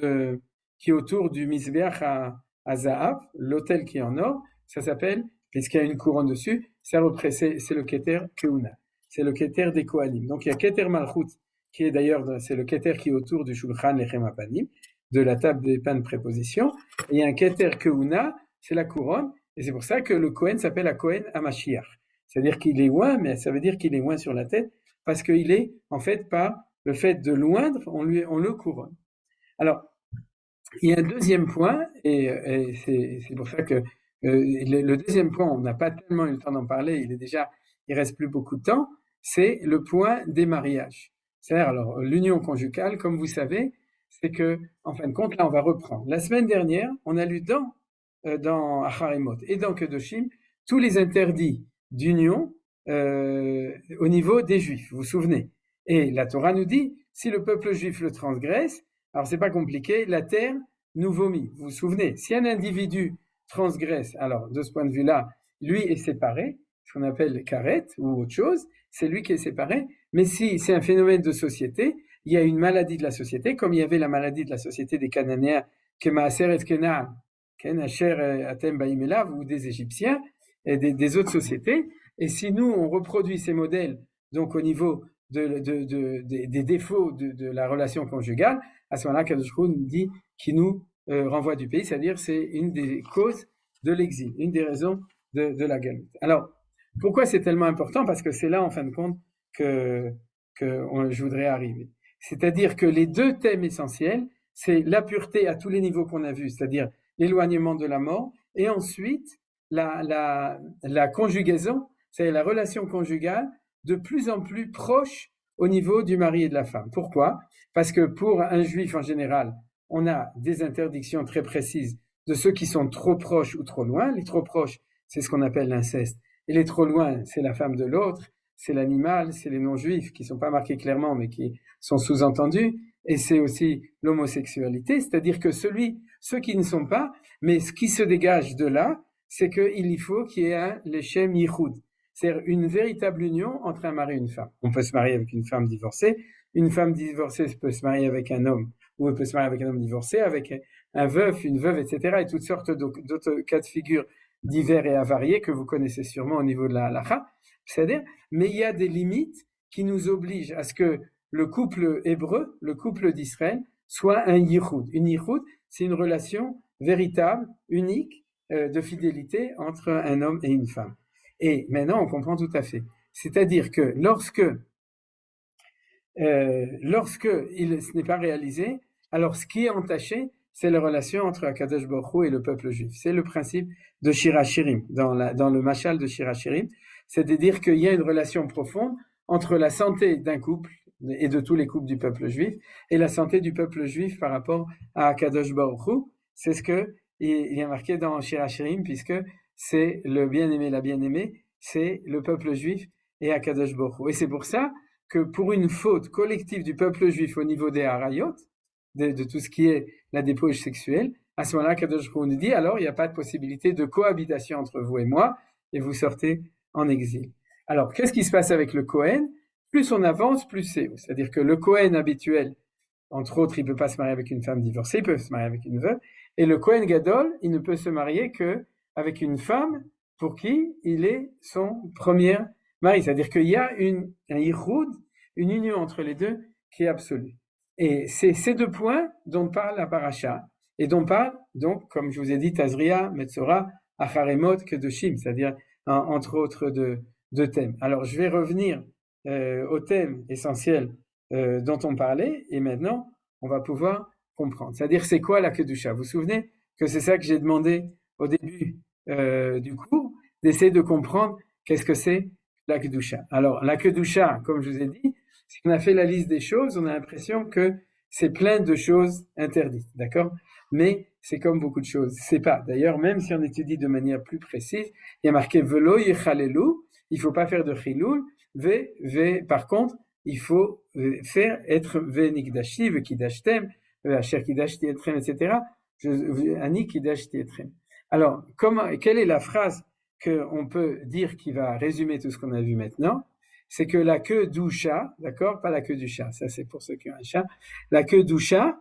du Mizbeach à Zahav, l'autel qui est en or, ça s'appelle, puisqu'il y a une couronne dessus, c'est le Keter Keuna. C'est le Keter des Kohanim. Donc, il y a Keter Malchut, qui est d'ailleurs, c'est le Keter qui est autour du Shulchan Lechem Apanim, de la table des pains de préposition. Et il y a un Keter Keuna, c'est la couronne, et c'est pour ça que le Kohen s'appelle la Kohen Hamashiach. C'est-à-dire qu'il est loin, mais ça veut dire qu'il est loin sur la tête, parce qu'il est, en fait, par le fait de loindre, on le couronne. Alors, il y a un deuxième point, et c'est pour ça que le deuxième point, on n'a pas tellement eu le temps d'en parler, il reste plus beaucoup de temps, c'est le point des mariages. C'est-à-dire, alors, l'union conjugale, comme vous savez, c'est que, en fin de compte, là, on va reprendre. La semaine dernière, on a lu dans Acharemot et dans Kedoshim, tous les interdits d'union au niveau des Juifs, vous vous souvenez. Et la Torah nous dit, si le peuple juif le transgresse, alors c'est pas compliqué, la terre nous vomit. Vous vous souvenez, si un individu transgresse, alors de ce point de vue-là, lui est séparé, ce qu'on appelle karet ou autre chose, c'est lui qui est séparé, mais si c'est un phénomène de société, il y a une maladie de la société, comme il y avait la maladie de la société des Cananéens, Kemaaser et Kenaan, ou des Égyptiens et des autres sociétés. Et si nous, on reproduit ces modèles, donc au niveau des défauts de la relation conjugale, à ce moment-là, Kadosh Hu nous dit qu'il nous renvoie du pays, c'est-à-dire c'est une des causes de l'exil, une des raisons de la galoute. Alors, pourquoi c'est tellement important? Parce que c'est là, en fin de compte, que je voudrais arriver. C'est-à-dire que les deux thèmes essentiels, c'est la pureté à tous les niveaux qu'on a vus, c'est-à-dire l'éloignement de la mort, et ensuite la conjugaison, c'est la relation conjugale de plus en plus proche au niveau du mari et de la femme. Pourquoi? Parce que pour un juif en général, on a des interdictions très précises de ceux qui sont trop proches ou trop loin. Les trop proches, c'est ce qu'on appelle l'inceste, et les trop loin, c'est la femme de l'autre, c'est l'animal, c'est les non-juifs qui ne sont pas marqués clairement, mais qui sont sous-entendus, et c'est aussi l'homosexualité, c'est-à-dire que ceux qui ne sont pas, mais ce qui se dégage de là, c'est qu'il faut qu'il y ait un leshem yichud, c'est-à-dire une véritable union entre un mari et une femme. On peut se marier avec une femme divorcée peut se marier avec un homme, ou elle peut se marier avec un homme divorcé, avec un veuf, une veuve, etc., et toutes sortes d'autres cas de figure divers et avariés que vous connaissez sûrement au niveau de la halakha, c'est-à-dire, mais il y a des limites qui nous obligent à ce que le couple hébreu, le couple d'Israël, soit un yichud. Une yichud, c'est une relation véritable, unique, de fidélité entre un homme et une femme. Et maintenant, on comprend tout à fait. C'est-à-dire que lorsque ce n'est pas réalisé, alors ce qui est entaché, c'est la relation entre Akadosh Baruch Hu et le peuple juif. C'est le principe de Shir Hashirim, dans le mashal de Shir Hashirim, c'est-à-dire qu'il y a une relation profonde entre la santé d'un couple et de tous les couples du peuple juif et la santé du peuple juif par rapport à Akadosh Baruch Hu. C'est ce que il y a marqué dans Shir Hashirim, puisque c'est le bien-aimé, la bien-aimée, c'est le peuple juif et Akadosh Baruch Hu. Et c'est pour ça que pour une faute collective du peuple juif au niveau des harayot, de tout ce qui est la débauche sexuelle, à ce moment-là, Kadosh Baruch Hu nous dit, alors il n'y a pas de possibilité de cohabitation entre vous et moi, et vous sortez en exil. Alors, qu'est-ce qui se passe avec le Kohen? Plus on avance, plus c'est. C'est-à-dire que le Kohen habituel, entre autres, il ne peut pas se marier avec une femme divorcée, il peut se marier avec une veuve, et le Kohen Gadol, il ne peut se marier qu'avec une femme pour qui il est son premier mari. C'est-à-dire qu'il y a un yichud, une union entre les deux qui est absolue. Et c'est ces deux points dont parle la paracha, et dont parle, donc, comme je vous ai dit, Tazria, Metzora, Acharemot, Kedoshim, c'est-à-dire, entre autres, de thèmes. Alors, je vais revenir au thème essentiel dont on parlait, et maintenant, on va pouvoir comprendre. C'est-à-dire, c'est quoi la Kedusha? Vous vous souvenez que c'est ça que j'ai demandé au début du cours, d'essayer de comprendre qu'est-ce que c'est la Kedusha. Alors, la Kedusha, comme je vous ai dit, si on a fait la liste des choses, on a l'impression que c'est plein de choses interdites, d'accord? Mais c'est comme beaucoup de choses, c'est pas. D'ailleurs, même si on étudie de manière plus précise, il y a marqué Velo Yechalelu, il faut pas faire de Chiloul, Par contre, il faut faire être ve nikdashi, ve kidashtem, asher kidashti etrem, etc. Ani kidashti etrem. Alors, quelle est la phrase qu'on peut dire qui va résumer tout ce qu'on a vu maintenant? C'est que la queue doucha, d'accord? Pas la queue du chat, ça c'est pour ceux qui ont un chat. La queue doucha,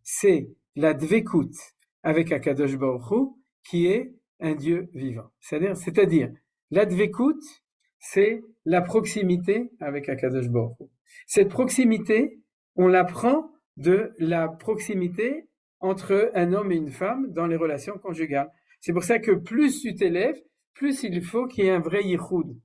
c'est la dvekut avec Akadosh Baruch Hu, qui est un Dieu vivant. C'est-à-dire, la dvekut, c'est la proximité avec Akadosh Baruch Hu. Cette proximité, on la prend de la proximité entre un homme et une femme dans les relations conjugales. C'est pour ça que plus tu t'élèves, plus il faut qu'il y ait un vrai yichud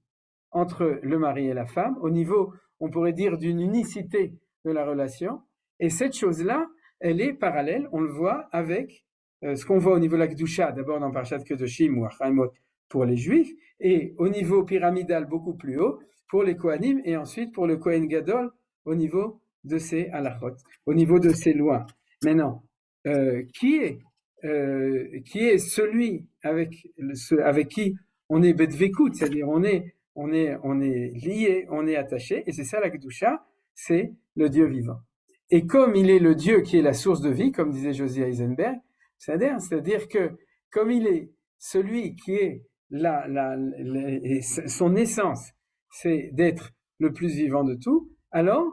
entre le mari et la femme, au niveau, on pourrait dire, d'une unicité de la relation. Et cette chose-là, elle est parallèle, on le voit avec ce qu'on voit au niveau de la Kedusha, d'abord dans Parashat Kedoshim ou Achaimot pour les Juifs, et au niveau pyramidal beaucoup plus haut pour les Kohanim, et ensuite pour le Kohen Gadol au niveau de ses halachot, au niveau de ses lois. Maintenant, qui est celui avec qui on est bedvekut, c'est-à-dire on est lié, on est attaché, et c'est ça la Kedusha, c'est le Dieu vivant. Et comme il est le Dieu qui est la source de vie, comme disait Josie Eisenberg, c'est-à-dire que comme il est celui qui est son essence, c'est d'être le plus vivant de tout, alors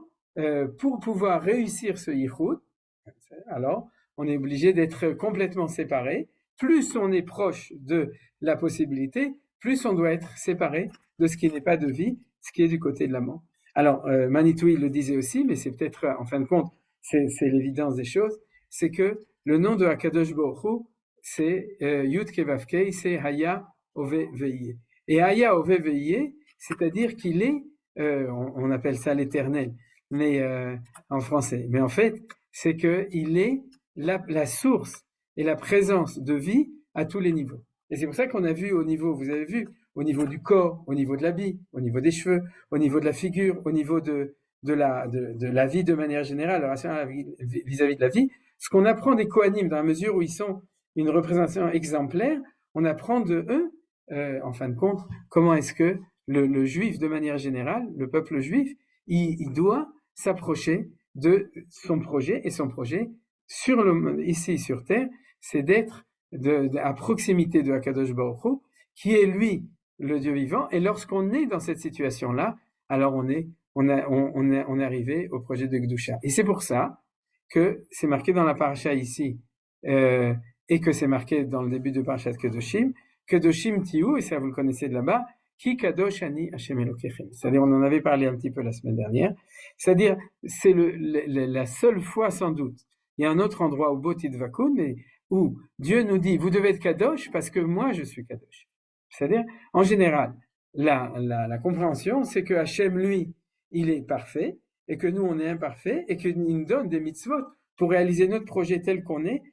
pour pouvoir réussir ce yichud, alors on est obligé d'être complètement séparé. Plus on est proche de la possibilité, plus on doit être séparé de ce qui n'est pas de vie, ce qui est du côté de l'amant. Alors, Manitou, il le disait aussi, mais c'est peut-être, en fin de compte, c'est l'évidence des choses, c'est que le nom de Akadosh Baruch Hu, c'est Yud Kevavkei, c'est Haya Ove Veiye. Et Haya Ove Veiye, c'est-à-dire qu'il est, on appelle ça l'éternel, mais en français. Mais en fait, c'est qu'il est la source et la présence de vie à tous les niveaux. Et c'est pour ça qu'on a vu au niveau, vous avez vu, au niveau du corps, au niveau de l'habit, au niveau des cheveux, au niveau de la figure, au niveau de la vie de manière générale, vis-à-vis de la vie, ce qu'on apprend des Kohanim, dans la mesure où ils sont une représentation exemplaire, on apprend de eux, en fin de compte, comment est-ce que le juif, de manière générale, le peuple juif, il doit s'approcher de son projet, et son projet, ici sur Terre, c'est d'être à proximité de Akadosh Baruch Hu, qui est lui le Dieu vivant. Et lorsqu'on est dans cette situation-là, alors on est arrivé au projet de Kedusha. Et c'est pour ça que c'est marqué dans la paracha ici, et que c'est marqué dans le début de Parashat Kedoshim, Kedoshim Tihu, et ça vous le connaissez de là-bas, Ki Kadosh Ani Hashem Elokechem. C'est-à-dire, on en avait parlé un petit peu la semaine dernière. C'est-à-dire, c'est la seule fois sans doute. Il y a un autre endroit au Botit Vakun, mais où Dieu nous dit, vous devez être Kadosh parce que moi je suis Kadosh. C'est-à-dire, en général, la compréhension, c'est que Hachem, lui, il est parfait, et que nous, on est imparfait, et qu'il nous donne des mitzvot pour réaliser notre projet tel qu'on est,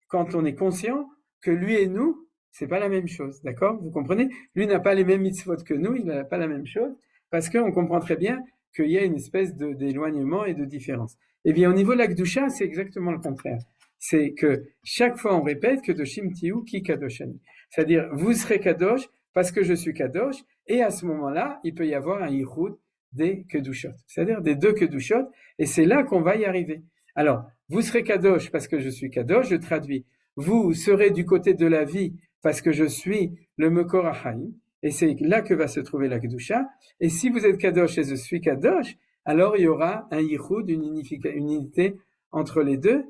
quand on est conscient que lui et nous, c'est pas la même chose, d'accord? Vous comprenez? Lui n'a pas les mêmes mitzvot que nous, il n'a pas la même chose, parce qu'on comprend très bien qu'il y a une espèce d'éloignement et de différence. Eh bien, au niveau de la Kedusha, c'est exactement le contraire. C'est que chaque fois on répète que Kedoshim Tihu Ki Kadoshani. C'est-à-dire, vous serez Kadosh parce que je suis Kadosh, et à ce moment-là, il peut y avoir un yichud des Kedushot, c'est-à-dire des deux Kedushot, et c'est là qu'on va y arriver. Alors, vous serez Kadosh parce que je suis Kadosh, je traduis. Vous serez du côté de la vie parce que je suis le Mekor HaChaim, et c'est là que va se trouver la Kedusha. Et si vous êtes Kadosh et je suis Kadosh, alors il y aura un yichud, une unité entre les deux,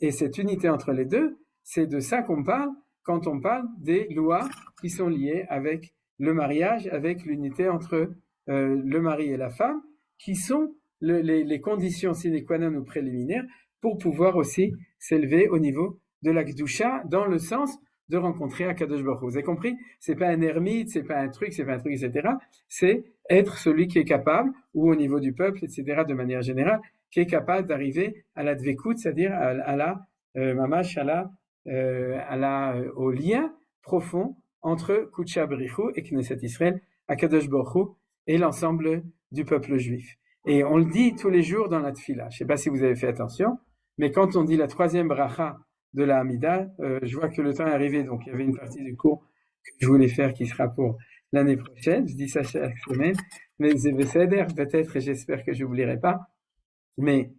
et cette unité entre les deux, c'est de ça qu'on parle quand on parle des lois qui sont liées avec le mariage, avec l'unité entre le mari et la femme, qui sont les conditions sine qua non ou préliminaires pour pouvoir aussi s'élever au niveau de la Kedusha, dans le sens de rencontrer Akadosh Baruch Hu. Vous avez compris? C'est pas un ermite, c'est pas un truc, etc. C'est être celui qui est capable, ou au niveau du peuple, etc., de manière générale, qui est capable d'arriver à la dvekut, c'est-à-dire à la mamash, au lien profond entre Kudsha Berichu et Knesset Israël, Akadosh Baruch Hu et l'ensemble du peuple juif. Et on le dit tous les jours dans la tfila. Je ne sais pas si vous avez fait attention, mais quand on dit la troisième bracha de la Hamida, je vois que le temps est arrivé, donc il y avait une partie du cours que je voulais faire qui sera pour l'année prochaine. Je dis ça chaque semaine, mais c'est Besséder, peut-être, et j'espère que j'oublierai pas. Mais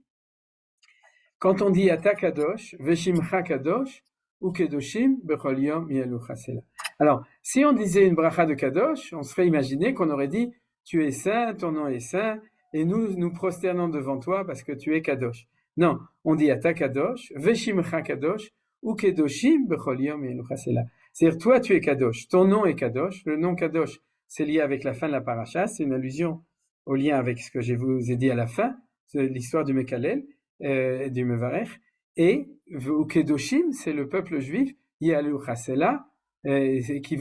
quand on dit Ata Kadosh, Veshimcha Kadosh, ou Kedoshim, Bechol Yom Yelucha Sela. Alors, si on disait une bracha de Kadosh, on serait imaginé qu'on aurait dit tu es saint, ton nom est saint, et nous nous prosternons devant toi parce que tu es Kadosh. Non, on dit Ata Kadosh, Veshimcha Kadosh, ou Kedoshim, Bechol Yom Yelucha Sela. C'est-à-dire, toi tu es Kadosh, ton nom est Kadosh, le nom Kadosh, c'est lié avec la fin de la paracha, c'est une allusion au lien avec ce que je vous ai dit à la fin, c'est l'histoire du Mekalel, du Mevarech, et Kedoshim, c'est le peuple juif, Yalu Chasela, qui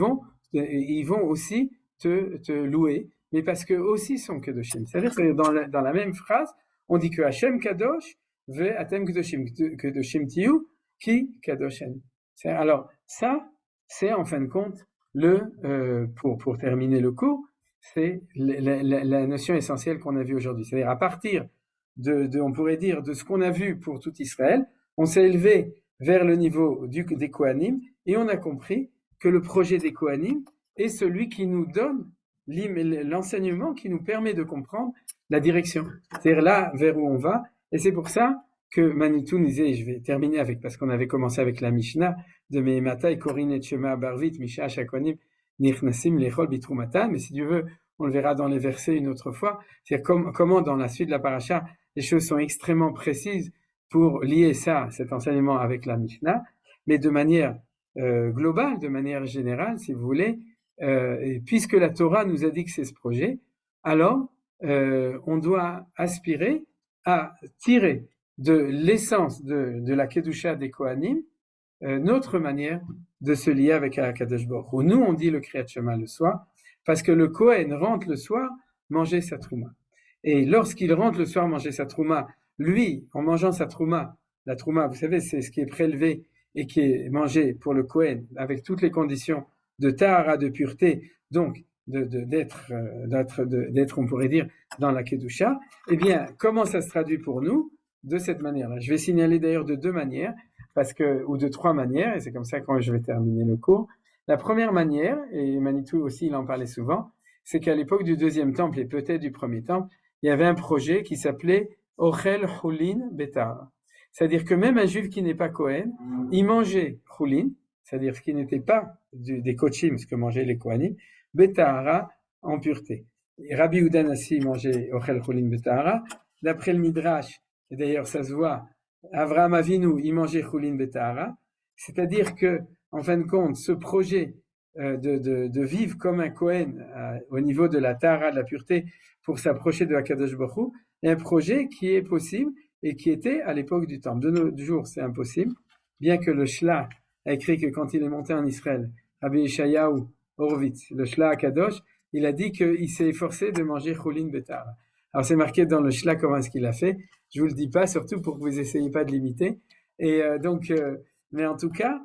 ils vont aussi te louer, mais parce qu'eux aussi sont Kedoshim. C'est-à-dire que dans la même phrase, on dit que Hashem Kadosh, ve Atem Kedoshim, Kedoshim Tiyu, ki Kadoshem. Alors, ça, c'est en fin de compte, pour terminer le cours, c'est la notion essentielle qu'on a vue aujourd'hui. C'est-à-dire, à partir on pourrait dire, de ce qu'on a vu pour tout Israël, on s'est élevé vers le niveau des Kohanim et on a compris que le projet des Kohanim est celui qui nous donne l'enseignement qui nous permet de comprendre la direction. C'est-à-dire là vers où on va. Et c'est pour ça que Manitou nous disait, et je vais terminer avec, parce qu'on avait commencé avec la Mishnah de Mehemata et Korin et Shema Barvit, Misha Shakonim, Nichnasim, Lechol, Bitrumatan, mais si Dieu veut, on le verra dans les versets une autre fois. C'est-à-dire comment dans la suite de la paracha, les choses sont extrêmement précises pour lier cet enseignement avec la Mishnah, mais de manière globale, de manière générale, si vous voulez, puisque la Torah nous a dit que c'est ce projet, alors on doit aspirer à tirer de l'essence de la Kedusha des Kohanim notre manière de se lier avec Akadosh Baruch Hu. Nous, on dit le Kriyat Shema le soir, parce que le Kohen rentre le soir manger sa trouma. Et lorsqu'il rentre le soir manger sa trouma, lui, en mangeant sa trouma, la trouma, vous savez, c'est ce qui est prélevé et qui est mangé pour le Kohen, avec toutes les conditions de tahara, de pureté, donc d'être, on pourrait dire, dans la Kedusha. Eh bien, comment ça se traduit pour nous? De cette manière-là. Je vais signaler d'ailleurs de deux manières, ou de trois manières, et c'est comme ça que je vais terminer le cours. La première manière, et Manitou aussi, il en parlait souvent, c'est qu'à l'époque du deuxième temple, et peut-être du premier temple, il y avait un projet qui s'appelait Ochel Chulin Betar. C'est-à-dire que même un juif qui n'est pas Kohen, il mangeait Chulin, c'est-à-dire ce qui n'était pas des kochim, ce que mangeaient les Kohanim, Betahara, en pureté. Et Rabbi Udanassi mangeait Ochel Chulin Betahara. D'après le Midrash, et d'ailleurs ça se voit, Avraham Avinu, il mangeait Chulin Betahara. C'est-à-dire que, en fin de compte, ce projet de vivre comme un Kohen au niveau de la Tahara, de la pureté, pour s'approcher de Akadosh Baruch Hu, est un projet qui est possible et qui était à l'époque du temple. De nos jours, c'est impossible, bien que le Shla a écrit que quand il est monté en Israël, Rabbi Yeshayahu Horowitz, le Shla Akadosh, il a dit qu'il s'est efforcé de manger Chulin Betahara. Alors c'est marqué dans le Shla comment est-ce qu'il a fait. Je vous le dis pas, surtout pour que vous essayiez pas de l'imiter. Et mais en tout cas,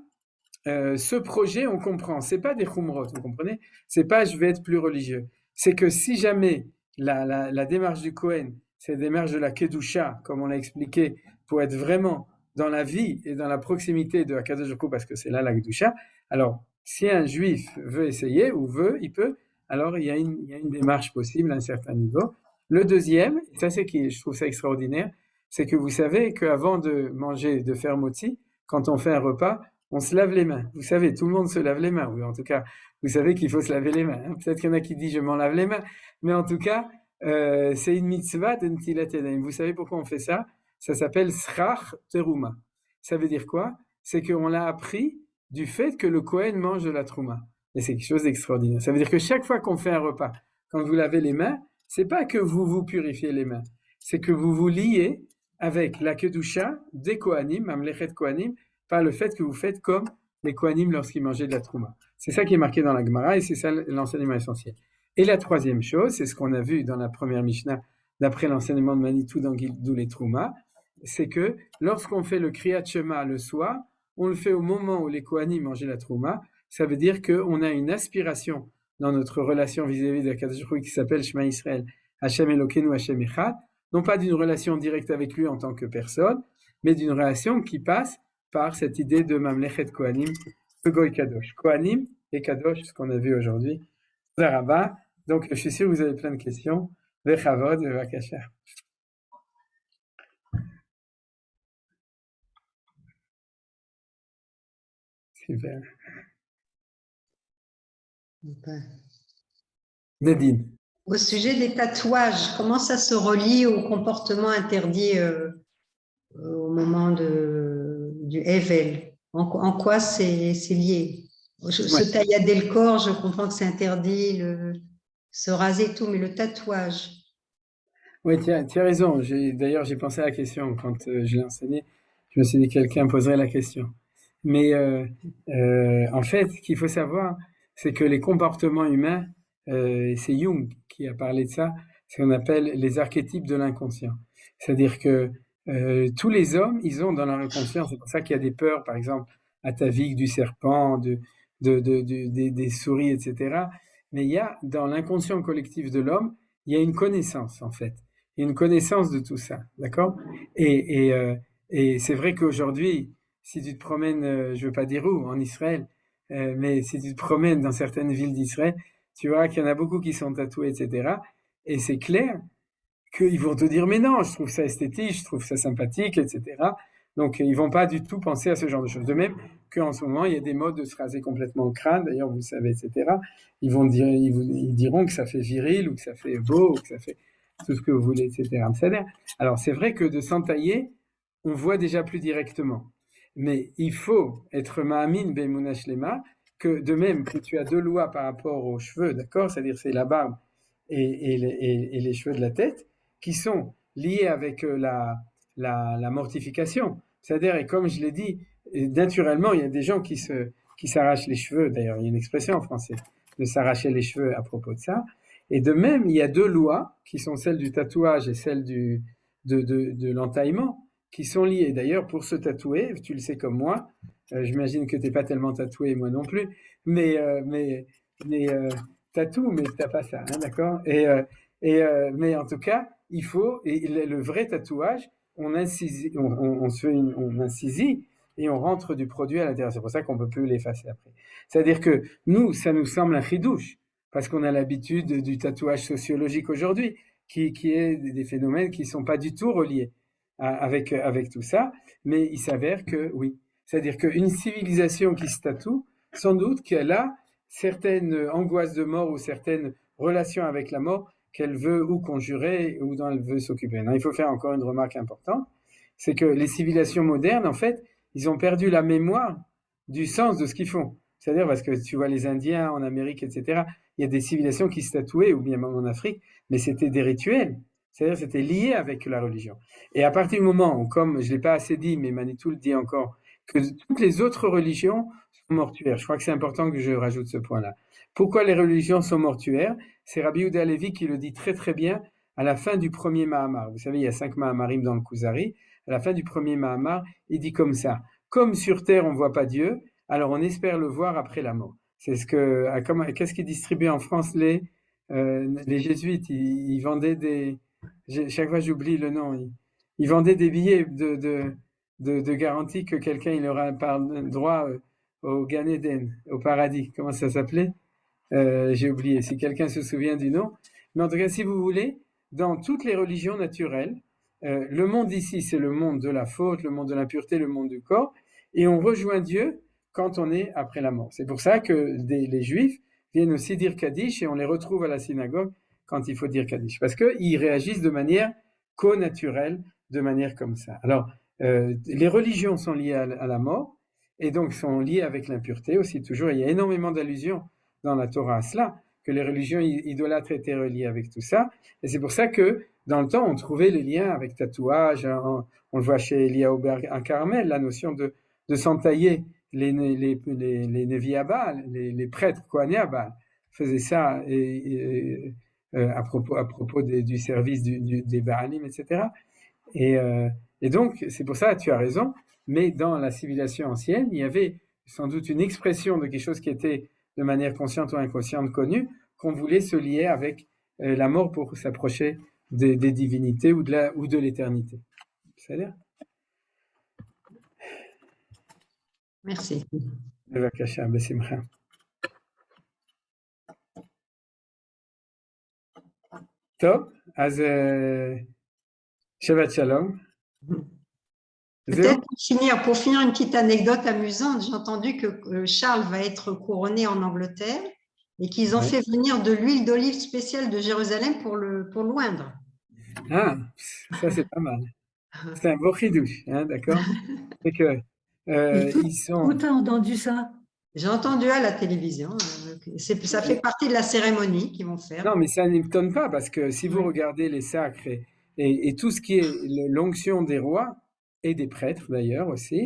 ce projet, on comprend. C'est pas des chumrot, vous comprenez? C'est pas je vais être plus religieux. C'est que si jamais la démarche du Kohen, c'est la démarche de la Kedusha, comme on l'a expliqué, pour être vraiment dans la vie et dans la proximité de Akadosh Baruch Hu, parce que c'est là la Kedusha. Alors, si un juif veut essayer ou il peut, alors il y a une démarche possible à un certain niveau. Le deuxième, et ça je trouve ça extraordinaire, c'est que vous savez qu'avant de manger, de faire motzi, quand on fait un repas, on se lave les mains. Vous savez, tout le monde se lave les mains. Oui, en tout cas, vous savez qu'il faut se laver les mains. Hein. Peut-être qu'il y en a qui disent je m'en lave les mains, mais en tout cas, c'est une mitzvah de Ntilat Yadayim. Vous savez pourquoi on fait ça? Ça s'appelle Srach Teruma. Ça veut dire quoi? C'est qu'on l'a appris du fait que le Kohen mange de la Trouma. Et c'est quelque chose d'extraordinaire. Ça veut dire que chaque fois qu'on fait un repas, quand vous lavez les mains, c'est pas que vous vous purifiez les mains, c'est que vous vous liez avec la Kedusha des Kohanim, Mamlechet Kohanim, par le fait que vous faites comme les Kohanim lorsqu'ils mangeaient de la Trouma. C'est ça qui est marqué dans la Gemara et c'est ça l'enseignement essentiel. Et la troisième chose, c'est ce qu'on a vu dans la première Mishnah, d'après l'enseignement de Manitou dans Gildou les Trouma, c'est que lorsqu'on fait le Kriyat Shema le soir, on le fait au moment où les Kohanim mangeaient la Trouma. Ça veut dire qu'on a une aspiration dans notre relation vis-à-vis de Akadosh Baruch Hu qui s'appelle Shema Israël, Hashem Elokeinu, Hashem Echad, non pas d'une relation directe avec lui en tant que personne, mais d'une relation qui passe par cette idée de Mamlechet Kohanim, de Goy Kadosh. Kohanim et Kadosh, ce qu'on a vu aujourd'hui. Zaraba. Donc, je suis sûr que vous avez plein de questions. Vechavod, Vakasha. Super. Nadine. Au sujet des tatouages, comment ça se relie au comportement interdit au moment du Hevel? En quoi c'est lié? Se tailler dès le corps, je comprends que c'est interdit, se raser et tout, mais le tatouage. Oui, tu as raison. D'ailleurs, j'ai pensé à la question quand je l'ai enseigné. Je me suis dit que quelqu'un poserait la question. Mais en fait, ce qu'il faut savoir, c'est que les comportements humains, et c'est Jung qui a parlé de ça, ce qu'on appelle les archétypes de l'inconscient. C'est-à-dire que tous les hommes, ils ont dans leur inconscient, c'est pour ça qu'il y a des peurs, par exemple, ataviques du serpent, des souris, etc. Mais il y a dans l'inconscient collectif de l'homme, il y a une connaissance, en fait. Il y a une connaissance de tout ça, d'accord? Et c'est vrai qu'aujourd'hui, si tu te promènes, je veux pas dire où, en Israël, mais si tu te promènes dans certaines villes d'Israël, tu verras qu'il y en a beaucoup qui sont tatoués, etc. Et c'est clair qu'ils vont te dire, mais non, je trouve ça esthétique, je trouve ça sympathique, etc. Donc, ils vont pas du tout penser à ce genre de choses. De même qu'en ce moment, il y a des modes de se raser complètement le crâne, d'ailleurs, vous le savez, etc. Ils diront que ça fait viril, ou que ça fait beau, ou que ça fait tout ce que vous voulez, etc. Alors, c'est vrai que de s'entailler, on voit déjà plus directement. Mais il faut être ma'amin be'emunah shlema, que de même que tu as deux lois par rapport aux cheveux, d'accord? C'est-à-dire c'est la barbe et les cheveux de la tête, qui sont liés avec la mortification. C'est-à-dire, et comme je l'ai dit, naturellement, il y a des gens qui s'arrachent les cheveux. D'ailleurs, il y a une expression en français de s'arracher les cheveux à propos de ça. Et de même, il y a deux lois qui sont celles du tatouage et celles de l'entaillement qui sont liées. D'ailleurs, pour se tatouer, tu le sais comme moi, j'imagine que tu n'es pas tellement tatoué, moi non plus, mais, tatou, mais tu n'as pas ça, hein, d'accord? Mais en tout cas, il faut, et le vrai tatouage, on incisit et on rentre du produit à l'intérieur. C'est pour ça qu'on ne peut plus l'effacer après. C'est-à-dire que nous, ça nous semble un chidouche, parce qu'on a l'habitude du tatouage sociologique aujourd'hui, qui est des phénomènes qui ne sont pas du tout reliés avec tout ça, mais il s'avère que oui. C'est-à-dire qu'une civilisation qui se tatoue, sans doute qu'elle a certaines angoisses de mort ou certaines relations avec la mort qu'elle veut ou conjurer ou dont elle veut s'occuper. Il faut faire encore une remarque importante, c'est que les civilisations modernes, en fait, ils ont perdu la mémoire du sens de ce qu'ils font. C'est-à-dire parce que tu vois les Indiens en Amérique, etc., il y a des civilisations qui se tatouaient, ou bien même en Afrique, mais c'était des rituels. C'est-à-dire c'était lié avec la religion. Et à partir du moment où, comme je ne l'ai pas assez dit, mais Manitou le dit encore, que toutes les autres religions sont mortuaires. Je crois que c'est important que je rajoute ce point-là. Pourquoi les religions sont mortuaires? C'est Rabbi Yehuda Halevi qui le dit très très bien à la fin du premier Mahamar. Vous savez, il y a 5 Mahamarim dans le Kuzari. À la fin du premier Mahamar, il dit comme ça. Comme sur terre on ne voit pas Dieu, alors on espère le voir après la mort. C'est ce que, qu'est-ce qu'ils distribuaient en France les jésuites? Ils vendaient chaque fois j'oublie le nom, ils vendaient des billets de garantie que quelqu'un il aura droit au Gan Eden, au paradis. Comment ça s'appelait? J'ai oublié. Si quelqu'un se souvient du nom. Mais en tout cas, si vous voulez, dans toutes les religions naturelles, le monde ici, c'est le monde de la faute, le monde de l'impureté, le monde du corps. Et on rejoint Dieu quand on est après la mort. C'est pour ça que les Juifs viennent aussi dire Kaddish et on les retrouve à la synagogue quand il faut dire Kaddish. Parce qu'ils réagissent de manière co-naturelle, de manière comme ça. Alors, les religions sont liées à la mort et donc sont liées avec l'impureté aussi toujours. Il y a énormément d'allusions dans la Torah à cela, que les religions idolâtres étaient reliées avec tout ça. Et c'est pour ça que dans le temps, on trouvait les liens avec tatouage. On le voit chez Eliyahu à Carmel, la notion de s'entailler les Nevi à Baal, les prêtres Kohané à Baal faisaient ça à propos du service des Baalim, etc. Et donc, c'est pour ça, tu as raison, mais dans la civilisation ancienne, il y avait sans doute une expression de quelque chose qui était de manière consciente ou inconsciente connue, qu'on voulait se lier avec la mort pour s'approcher des divinités ou de l'éternité. C'est-à-dire Merci. Bevakasha, besimcha. טוב, אז שבת שלום. Peut-être pour finir une petite anecdote amusante, j'ai entendu que Charles va être couronné en Angleterre et qu'ils ont Ouais. fait venir de l'huile d'olive spéciale de Jérusalem pour l'oindre. Ah, ça c'est pas mal. C'est un beau chidouche, hein, d'accord? C'est que Et ils sont. où t'as entendu ça? J'ai entendu à la télévision. Ça fait partie de la cérémonie qu'ils vont faire. Non, mais ça n'étonne pas parce que si vous Ouais. regardez les sacres et tout ce qui est l'onction des rois et des prêtres d'ailleurs aussi,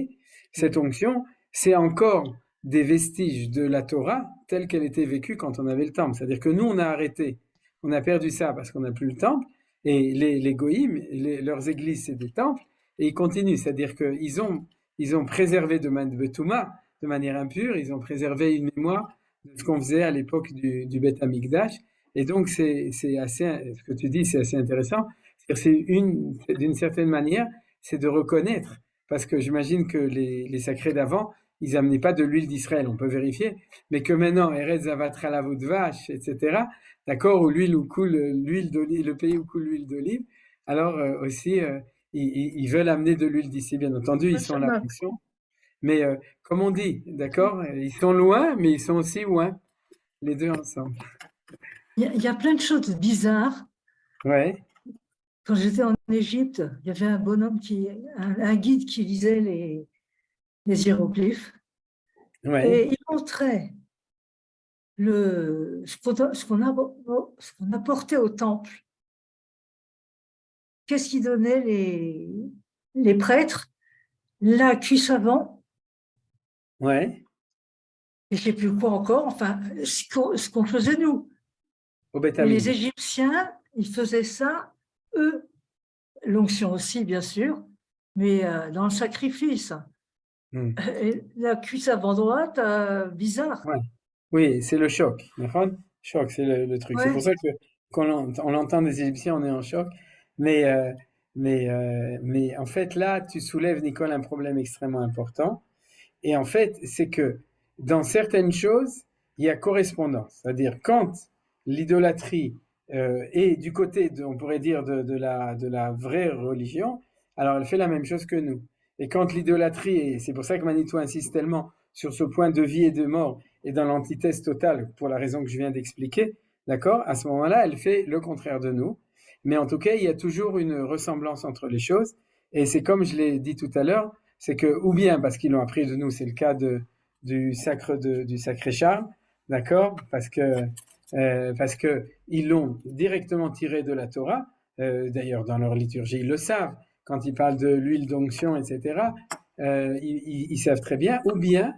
cette onction, c'est encore des vestiges de la Torah telle qu'elle était vécue quand on avait le temple. C'est-à-dire que nous, on a arrêté, on a perdu ça parce qu'on n'a plus le temple et les goïms, leurs églises, c'est des temples et ils continuent. C'est-à-dire ils ont préservé de Betouma, de manière impure, ils ont préservé une mémoire de ce qu'on faisait à l'époque du Beth Amikdash. Et donc, c'est assez, ce que tu dis, c'est assez intéressant. D'une certaine manière, c'est de reconnaître, parce que j'imagine que les sacrés d'avant, ils amenaient pas de l'huile d'Israël, on peut vérifier, mais que maintenant, Eretz Zavatra la de vache, etc., d'accord, où l'huile où coule l'huile d'olive, le pays où coule l'huile d'olive, alors aussi, ils veulent amener de l'huile d'ici, bien entendu, ils sont à la fonction. Mais comme on dit, d'accord, ils sont loin, mais ils sont aussi loin, les deux ensemble. Il y a plein de choses bizarres. Ouais. Quand j'étais en Égypte, il y avait un bonhomme un guide qui lisait les hiéroglyphes. Ouais. Et il montrait ce qu'on apportait au temple. Qu'est-ce qu'ils donnaient les prêtres? La cuisse avant. Ouais. Et je ne sais plus quoi encore, enfin, ce qu'on faisait nous. Au Beth Et les Amikdash. Égyptiens, ils faisaient ça, eux, l'onction aussi, bien sûr, mais dans le sacrifice. Et la cuisse avant droite, bizarre. Ouais. Oui, c'est le choc. Choc, c'est le truc. Ouais. C'est pour ça que quand on l'entend des Égyptiens, on est en choc. Mais en fait, là, tu soulèves, Nicole, un problème extrêmement important. Et en fait, c'est que dans certaines choses, il y a correspondance. C'est-à-dire, quand l'idolâtrie est du côté, on pourrait dire, de la vraie religion, alors elle fait la même chose que nous. Et quand l'idolâtrie, et c'est pour ça que Manitou insiste tellement sur ce point de vie et de mort, et dans l'antithèse totale, pour la raison que je viens d'expliquer, d'accord, à ce moment-là, elle fait le contraire de nous. Mais en tout cas, il y a toujours une ressemblance entre les choses. Et c'est comme je l'ai dit tout à l'heure, c'est que, ou bien parce qu'ils l'ont appris de nous, c'est le cas du sacré Charles, d'accord, parce que ils l'ont directement tiré de la Torah, d'ailleurs dans leur liturgie, ils le savent, quand ils parlent de l'huile d'onction, etc., ils savent très bien, ou bien,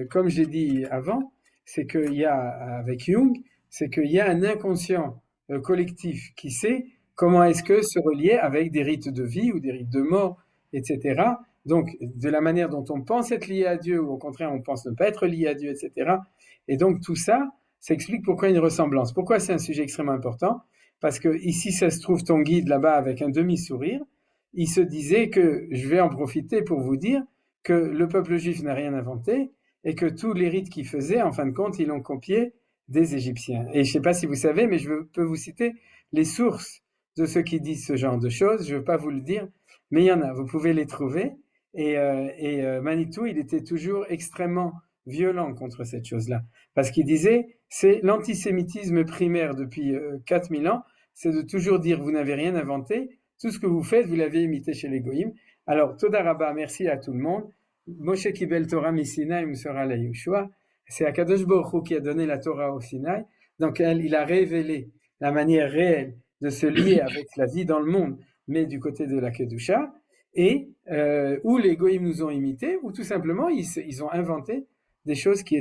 comme j'ai dit avant, c'est qu'il y a, avec Jung, c'est qu'il y a un inconscient collectif qui sait comment est-ce que se relier avec des rites de vie ou des rites de mort, etc., donc, de la manière dont on pense être lié à Dieu, ou au contraire, on pense ne pas être lié à Dieu, etc. Et donc, tout ça, ça explique pourquoi une ressemblance. Pourquoi c'est un sujet extrêmement important? Parce que ici, ça se trouve ton guide là-bas avec un demi-sourire. Il se disait que je vais en profiter pour vous dire que le peuple juif n'a rien inventé et que tous les rites qu'il faisait, en fin de compte, ils l'ont copié des Égyptiens. Et je ne sais pas si vous savez, mais je peux vous citer les sources de ceux qui disent ce genre de choses. Je ne veux pas vous le dire, mais il y en a. Vous pouvez les trouver. Et Manitou, il était toujours extrêmement violent contre cette chose-là. Parce qu'il disait, c'est l'antisémitisme primaire depuis 4000 ans, c'est de toujours dire, vous n'avez rien inventé, tout ce que vous faites, vous l'avez imité chez les Goïms. Alors, Toda Rabba, merci à tout le monde. Moshe Kibel Torah Misinaï Musara la Yushua. C'est Akadosh Baruch Hu qui a donné la Torah au Sinaï. Donc, il a révélé la manière réelle de se lier avec la vie dans le monde, mais du côté de la Kedusha. Et où les goïms nous ont imités, ou tout simplement ils ont inventé des choses qui étaient